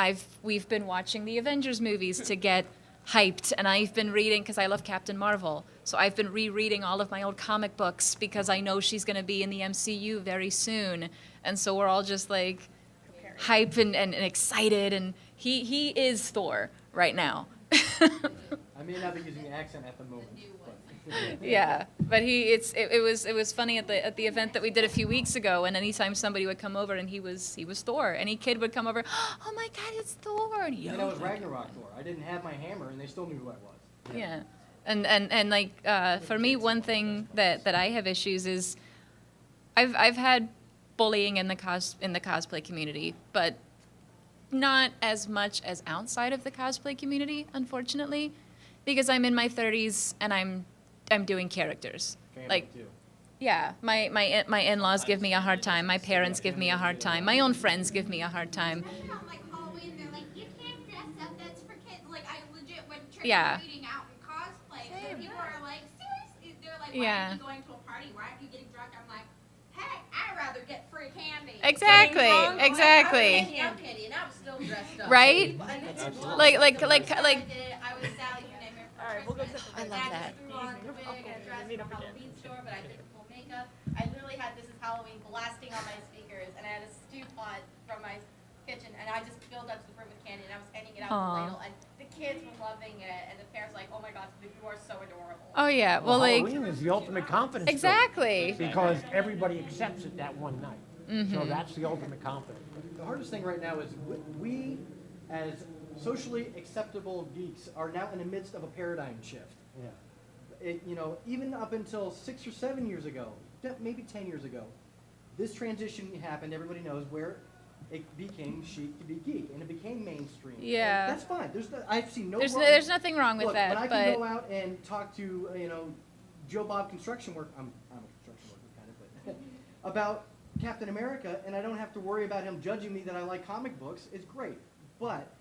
B: we've been watching the Avengers movies to get hyped, and I've been reading because I love Captain Marvel. So I've been rereading all of my old comic books because I know she's going to be in the MCU very soon. And so we're all just like hype and excited, and he is Thor right now.
A: I may not be using the accent at the moment. But
B: Yeah, but it was funny at the event that we did a few weeks ago, and anytime somebody would come over and he was Thor, any kid would come over, oh my God, it's Thor, and
A: I mean, I was Ragnarok Thor. I didn't have my hammer, and they still knew who I was.
B: yeah, and like for me, one thing that I have issues is I've had bullying in the cosplay community, but not as much as outside of the cosplay community, unfortunately, because I'm in my 30s and I'm doing characters.
A: Family,
B: Like,
A: too.
B: yeah, my in-laws give me a hard time. My parents give me a hard time. My own friends give me a hard time.
K: about like Halloween, they're like, you can't dress up, that's for kids. Like I legit went trick
B: Yeah.
K: or treating out in cosplay. So people are like, seriously? They're like, why
B: Yeah.
K: aren't you going to a party? Why aren't you getting drunk? I'm like, heck, I'd rather get free candy.
B: Exactly,
H: I
B: exactly.
H: was Kitty, and I was still dressed up.
B: Right?
H: And this is one
B: Like-
H: of
B: like-
H: the
B: like-
H: first
B: like-
H: I did, I was Sally Knight for
F: All right, we'll go
H: Christmas.
F: to the-
B: I love
H: And
B: that.
H: threw on the wig and a dress from a Halloween store, but I did full makeup. I literally had This Is Halloween blasting on my speakers, and I had a stew pot from my kitchen, and I just filled up the room with candy, and I was handing it out to
B: Aw.
H: the ladle, and the kids were loving it, and the parents were like, oh my god, you are so adorable.
B: Oh yeah. Well, like
J: Halloween is the ultimate confidence builder.
B: exactly.
J: Because everybody accepts it that one night.
B: Mm-hmm.
J: So that's the ultimate confidence.
A: The hardest thing right now is we, as socially acceptable geeks, are now in the midst of a paradigm shift.
J: Yeah.
A: You know, even up until 6 or 7 years ago, maybe 10 years ago, this transition happened, everybody knows, where it became chic to be geek, and it became mainstream.
B: Yeah.
A: And that's fine. I've seen no
B: There's
A: wrong.
B: there's nothing wrong with
A: Look,
B: that,
A: when I
B: but
A: can go out and talk to, Joe Bob construction work, I'm a construction worker kind of, but about Captain America, and I don't have to worry about him judging me that I like comic books, it's great. But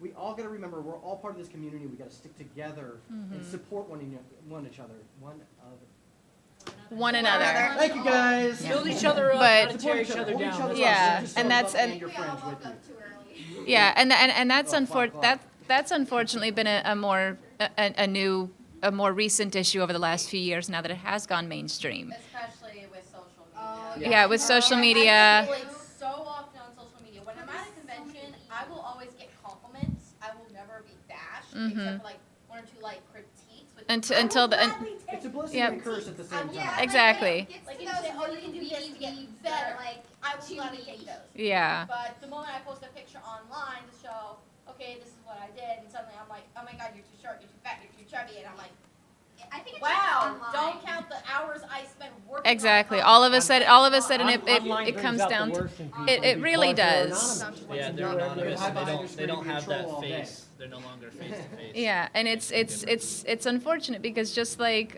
A: we all got to remember we're all part of this community. We got to stick together and support one another.
B: one another.
A: Thank you guys.
D: Build each other up,
B: But-
D: not tear each other
A: Hold each
D: down.
A: other
B: Yeah,
A: up. Just
B: and
A: show
B: that's-
A: love
B: and-
A: your
K: Yeah, I
A: friends
K: woke
A: with you.
K: up too early.
B: Yeah, and that's
A: Oh, 5 o'clock.
B: that's unfortunately been a more recent issue over the last few years now that it has gone mainstream.
H: Especially with social
K: Oh,
H: media.
B: Yeah, with social
H: I
B: media.
H: get bullied so often on social media. When I'm at a convention, I will always get compliments. I will never be bashed, except for like 1 or 2 like critiques. Which
B: Until the-
A: It's a blessing
B: Yep.
A: and a curse at the same
K: Yeah,
A: time.
B: Exactly.
H: Like if you say, oh, you can do this to get better, like I will gladly take those.
B: Yeah.
H: But the moment I post a picture online to show, okay, this is what I did, and suddenly I'm like, oh my god, you're too short, you're too fat, you're too chubby, and I'm like,
K: I think it's
H: wow,
K: online.
H: don't count the hours I spend working.
B: Exactly.
H: On
B: all of a sudden,
J: Online
B: it
J: brings
B: comes
J: out the
B: down to
J: worst in people
B: it really
J: because they're
B: does.
J: anonymous.
E: Yeah, they're
A: They're
E: anonymous.
A: high
E: They
A: behind
E: don't.
A: your
E: They
A: screen
E: don't have
A: control
E: that
A: all day.
E: face. They're no longer face to face.
B: Yeah, and it's unfortunate because just like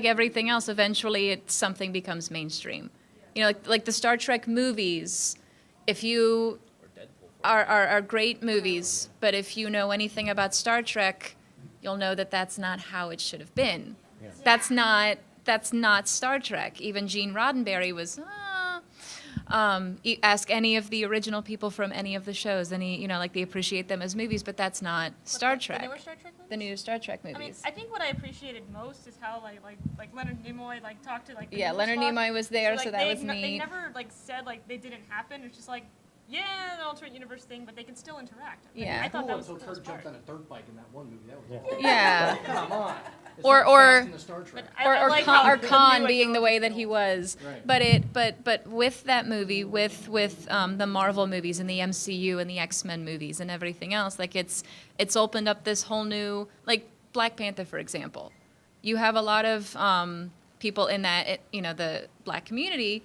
B: everything else, eventually something becomes mainstream. You know, like the Star Trek movies. If you
E: Or Deadpool.
B: are great movies, but if you know anything about Star Trek, you'll know that that's not how it should have been.
J: Yeah.
B: That's not Star Trek. Even Gene Roddenberry was. Ask any of the original people from any of the shows, like they appreciate them as movies, but that's not Star Trek.
F: The newer Star Trek movies?
B: The new Star Trek movies.
F: I mean, I think what I appreciated most is how like Leonard Nimoy talked to the
B: Yeah,
F: English
B: Leonard
F: lot.
B: Nimoy was there, so that
F: they
B: was
F: They
B: neat.
F: never said they didn't happen. It's just yeah, an alternate universe thing, but they can still interact.
B: Yeah.
F: I thought that was
A: Until
F: the coolest
A: Kurt jumped
F: part.
A: on a dirt bike in that one movie. That was
J: Yeah.
B: Yeah.
A: Come on. It's
B: Or-
A: not
B: or-
A: Fast and the Star Trek.
F: But I like
B: Khan,
F: how
B: or
F: the
B: Khan
F: new
B: being the way that
F: economic
B: he was.
A: Right.
B: But with that movie, with the Marvel movies and the MCU and the X-Men movies and everything else, it's opened up this whole new, Black Panther, for example. You have a lot of people in that, the Black community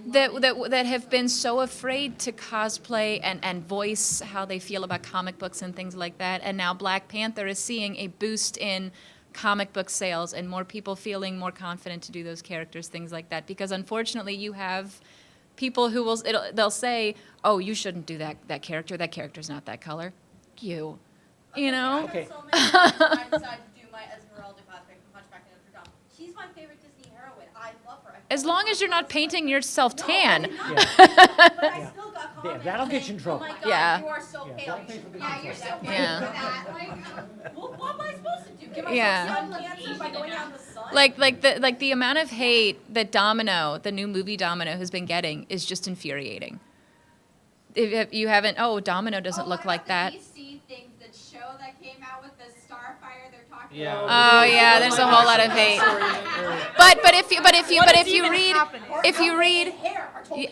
B: that have been so afraid to cosplay and voice how they feel about comic books and things like that. And now Black Panther is seeing a boost in comic book sales and more people feeling more confident to do those characters, things like that. Because unfortunately, you have people who they'll say, "Oh, you shouldn't do that character. That character's not that color." You know.
J: Okay.
H: So many times I decided to do my Esmeralda cosplay from Hunchback of Notre Dame. She's my favorite Disney heroine. I love her.
B: As long as you're not painting yourself tan.
H: But I still got
J: Yeah,
H: comments
J: that'll get you
H: saying,
J: in trouble.
H: Oh my god,
B: Yeah.
H: you are so
J: Yeah,
H: pale.
J: don't
H: You
J: pay
H: should
J: for the
H: not
K: Yeah, you're
H: do
K: so
H: that."
K: funny
B: Yeah.
K: for that.
H: Well, what am I supposed to do? Give myself
B: Yeah.
H: sun cancer by going out in the sun?
B: Like the amount of hate that Domino, the new movie Domino, has been getting is just infuriating. If you haven't, Domino doesn't look like that.
K: The DC things, that show that came out with the Starfire, they're talking
E: Yeah.
K: about.
B: Oh yeah, there's a whole lot of hate. But if you read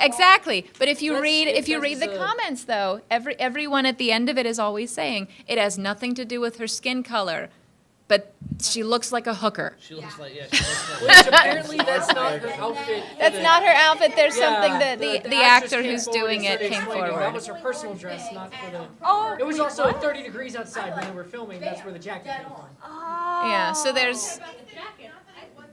B: exactly, but if you read the comments though, everyone at the end of it is always saying it has nothing to do with her skin color, but she looks like a hooker.
E: She looks like She looks like.
D: Which apparently that's not her outfit.
B: That's not her outfit. There's something
D: Yeah,
B: that the
D: actress
B: actor
D: came
B: who's
D: forward
B: doing
D: and
B: it
D: started
B: came
D: explaining
B: forward.
D: That was her personal dress, not for the.
F: Oh,
D: It was
F: wait,
D: also
F: what?
D: at 30 degrees outside when they were filming. That's where the jacket came from.
F: Oh.
B: Yeah, so there's
I: About the jacket,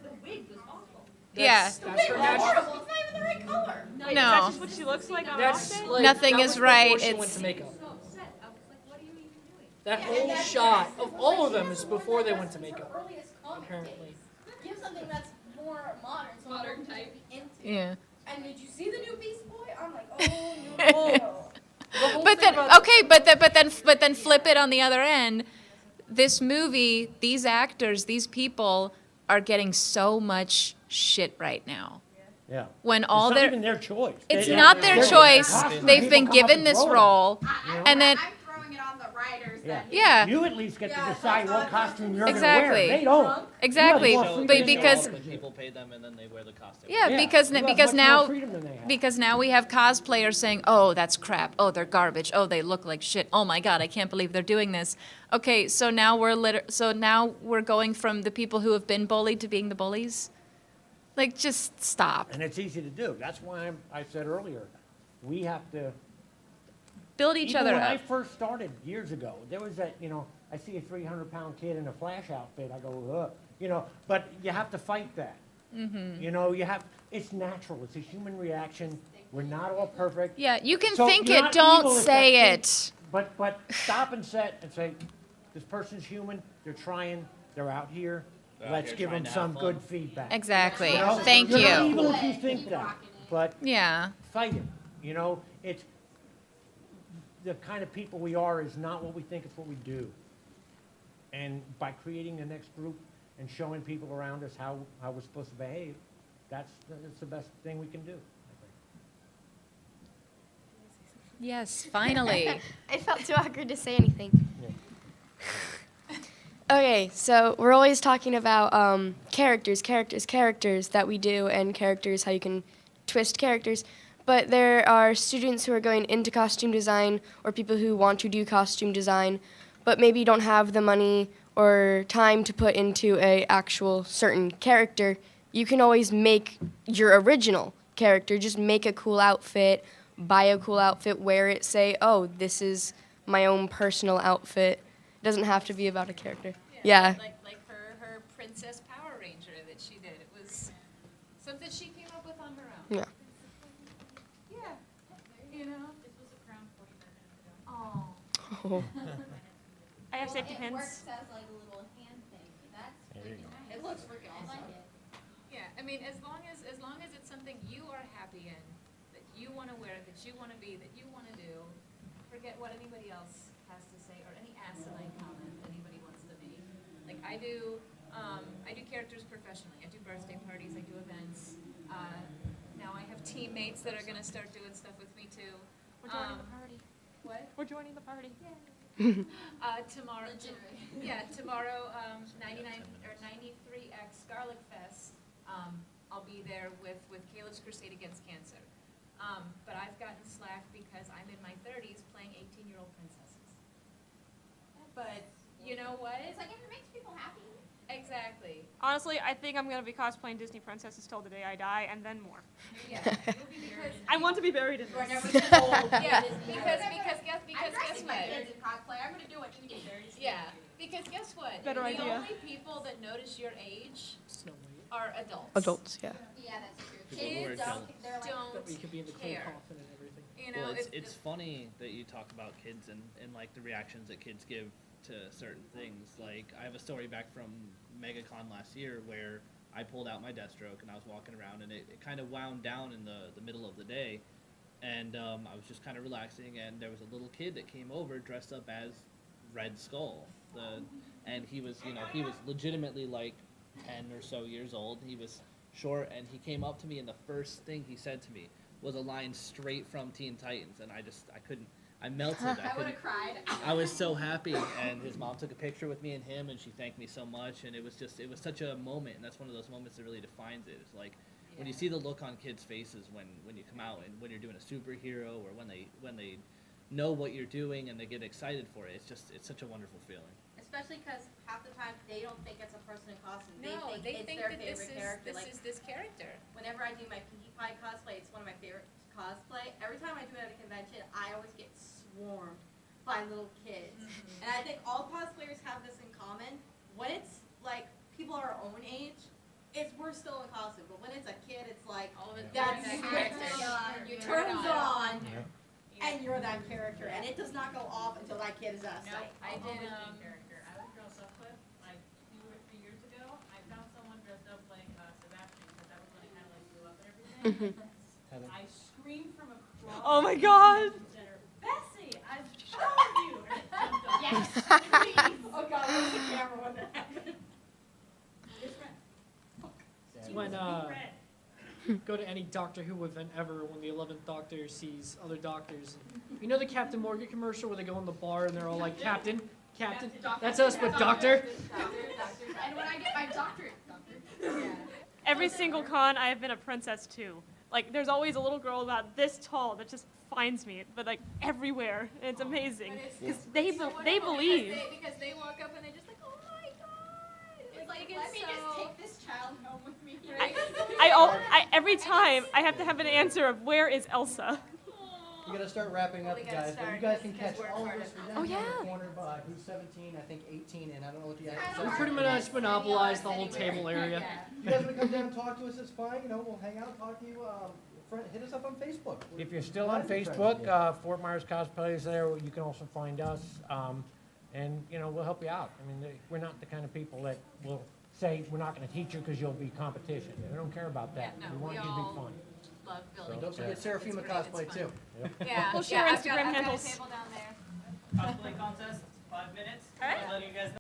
I: the wig was awful.
B: yeah.
D: That's her natural.
H: Horrible. It's not even the right color.
F: Wait, is
B: No.
F: that just what she looks like on
D: That's
F: Austin?
D: like,
B: Nothing
D: that
B: is
D: was
B: right,
D: before she went
B: it's-
D: to makeup.
I: So upset. I was like, what are you even doing?
D: That whole shot of all of them is before they went to makeup.
H: Earliest comic
D: Apparently.
H: days. Give something that's more modern, so modern type into.
B: Yeah.
H: And did you see the new Beast Boy? I'm like, oh no.
B: But then flip it on the other end. This movie, these actors, these people are getting so much shit right now.
J: Yeah.
B: When all
J: It's not
B: their
J: even their choice.
B: it's
J: They-
B: not their
J: they're-
B: choice.
J: costume
B: They've
J: people
B: been
J: come up
B: given
J: and
B: this
J: throw it.
B: role, and then
K: I'm throwing it
H: writers
J: Yeah.
H: that.
B: Yeah.
J: You at least get to
H: Yeah,
J: decide what
H: that's
J: costume you're
B: Exactly.
J: gonna wear. They don't.
B: Exactly.
J: You have
E: So
J: more
B: But
J: freedom than
B: because-
J: others do.
E: people pay them and then they wear the costume.
B: Yeah,
J: Yeah,
B: because
J: you have
B: because
J: much more
B: now
J: freedom than they have.
B: because now we have cosplayers saying, "Oh, that's crap. Oh, they're garbage. Oh, they look like shit. Oh my god, I can't believe they're doing this." Okay, so now we're going from the people who have been bullied to being the bullies. Like, just stop.
J: And it's easy to do. That's why I said earlier, we have to.
B: Build each
J: Even
B: other
J: when I
B: up.
J: first started years ago, there was that, I see a 300-pound kid in a Flash outfit, I go, ugh, but you have to fight that. Mm-hmm. It's natural, it's a human reaction, we're not all perfect.
B: Yeah, you can
J: So
B: think
J: you're
B: it,
J: not
B: don't
J: evil if
B: say
J: that
B: it.
J: kid- But stop and set and say, this person's human, they're trying, they're out here,
E: They're out
J: let's
E: here
J: give them
E: trying to have
J: some
E: fun.
J: good feedback.
B: Exactly.
J: You know?
B: Thank
J: You're not
B: you.
J: evil if you think that, but
B: Yeah.
J: fight it. It's the kind of people we are is not what we think, it's what we do. And by creating the next group and showing people around us how we're supposed to behave, that's the best thing we can do, I think.
B: Yes, finally.
G: I felt too awkward to say anything. Okay, so we're always talking about characters that we do, and characters, how you can twist characters. But there are students who are going into costume design, or people who want to do costume design, but maybe don't have the money or time to put into a actual certain character. You can always make your original character. Just make a cool outfit, buy a cool outfit, wear it, say, oh, this is my own personal outfit. It doesn't have to be about a character. Yeah.
B: Like her Princess Power Ranger that she did. It was something she came up with on her own.
G: Yeah.
B: Yeah. You know?
I: This was a crown 45 minutes ago.
B: Oh.
F: I have safety
K: It
F: pins.
K: works as like a little hand thing. That's freaking nice.
H: It looks freaking
K: I like
H: awesome.
K: it.
B: Yeah, I mean, as long as it's something you are happy in, that you want to wear, that you want to be, that you want to do, forget what anybody else has to say or any asinine comment anybody wants to make. Like I do characters professionally. I do birthday parties. I do events. Now I have teammates that are going to start doing stuff with me too.
F: We're joining the party.
B: What?
F: We're joining the party.
B: Tomorrow, tomorrow, 93X Garlic Fest. I'll be there with Caleb's Crusade Against Cancer. But I've gotten slack because I'm in my 30s playing 18-year-old princesses. But you know what?
K: It's like if it makes people happy.
B: Exactly.
F: Honestly, I think I'm going to be cosplaying Disney princesses till the day I die, and then more.
B: Yeah. Because
F: I want to be buried in
H: We're
F: this.
H: never too old.
B: yeah,
H: Disney.
B: because
H: I'm
B: guess
H: dressing my
B: what?
H: kids in cosplay. I'm gonna do it. You get very
B: Yeah, because guess what?
F: Better
B: the
F: idea.
B: only people that notice your age are adults.
G: Adults, yeah.
K: Yeah, that's true.
E: People who
K: Kids
E: wear
K: don't.
E: Kelly.
K: They're like.
B: Don't
D: You could be in the cool
B: care.
D: coffin and everything.
B: You know,
E: Well, it's funny that you talk about kids and like the reactions that kids give to certain things. Like I have a story back from EagleCON last year where I pulled out my Deathstroke and I was walking around and it kind of wound down in the middle of the day, and I was just kind of relaxing, and there was a little kid that came over dressed up as Red Skull, and he was legitimately like 10 or so years old. He was short, and he came up to me, and the first thing he said to me was a line straight from Teen Titans, and I couldn't. I melted.
H: I would have cried.
E: I was so happy, and his mom took a picture with me and him, and she thanked me so much, and it was such a moment, and that's one of those moments that really defines it. It's like when you see the look on kids' faces when you come out and when you're doing a superhero, or when they know what you're doing and they get excited for it. It's such a wonderful feeling.
H: Especially because half the time they don't think it's a person in costume.
B: no, they
H: it's
B: think
H: their
B: that
H: favorite character.
B: this
H: Like
B: is this character.
H: whenever I do my Pinkie Pie cosplay, it's one of my favorite cosplay. Every time I do it at a convention, I always get swarmed by little kids. And I think all cosplayers have this in common. When it's like people our own age, we're still in costume. But when it's a kid, it's like
B: All of it.
H: that
B: that
H: switch
B: character. You turn
H: turns
B: it
H: on, and you're that character. And it does not go off until that kid is out of sight.
B: I did.
I: Character. I was dressed up with like 2 or 3 years ago. I found someone dressed up like Sebastian because that was when it kind of like blew up and everything. I screamed from across.
F: Oh my god!
I: Center, Bessie, I found you! And it jumped up.
H: Yes. Oh God, where's the camera when that happened?
I: It's red.
D: When
I: Red.
D: go to any Doctor Who event ever, when the 11th Doctor sees other doctors, You know the Captain Morgan commercial where they go in the bar and they're all like, Captain, Captain. That's us, but Doctor.
H: And when I get my doctorate, yeah.
F: Every single con, I have been a princess too. Like, there's always a little girl about this tall that just finds me, but like everywhere. And it's amazing because they believe.
H: Because they walk up and they're just like, oh my god. It's like,
K: Let me just take this child home with me.
F: Every time I have to have an answer of where is Elsa.
A: We gotta start wrapping up,
H: We gotta
A: guys. But you
H: start,
A: guys can
H: because
A: catch
H: we're
A: all of
H: part
A: us.
H: of
A: We're
H: it.
A: down
F: Oh,
A: here in
F: yeah.
A: the corner by who's 17, I think 18, and I don't know what the
H: We
D: We pretty much monopolized the whole table area.
A: You guys wanna come down and talk to us? It's fine. You know, we'll hang out, talk to you. Hit us up on Facebook.
J: If you're still on Facebook, Fort Myers Cosplay is there. You can also find us, and you know we'll help you out. I mean, we're not the kind of people that will say we're not going to teach you because you'll be competition. We don't care about that.
H: Yeah, no,
J: we want
H: we
J: you to
H: all
J: be fun.
H: love building.
A: Don't forget Seraphima Cosplay too.
H: Yeah.
F: We'll share
H: yeah,
F: Instagram
H: I've got
F: handles.
H: a table down there.
L: Cosplay contest, 5 minutes.
F: All right.
L: Letting you guys know.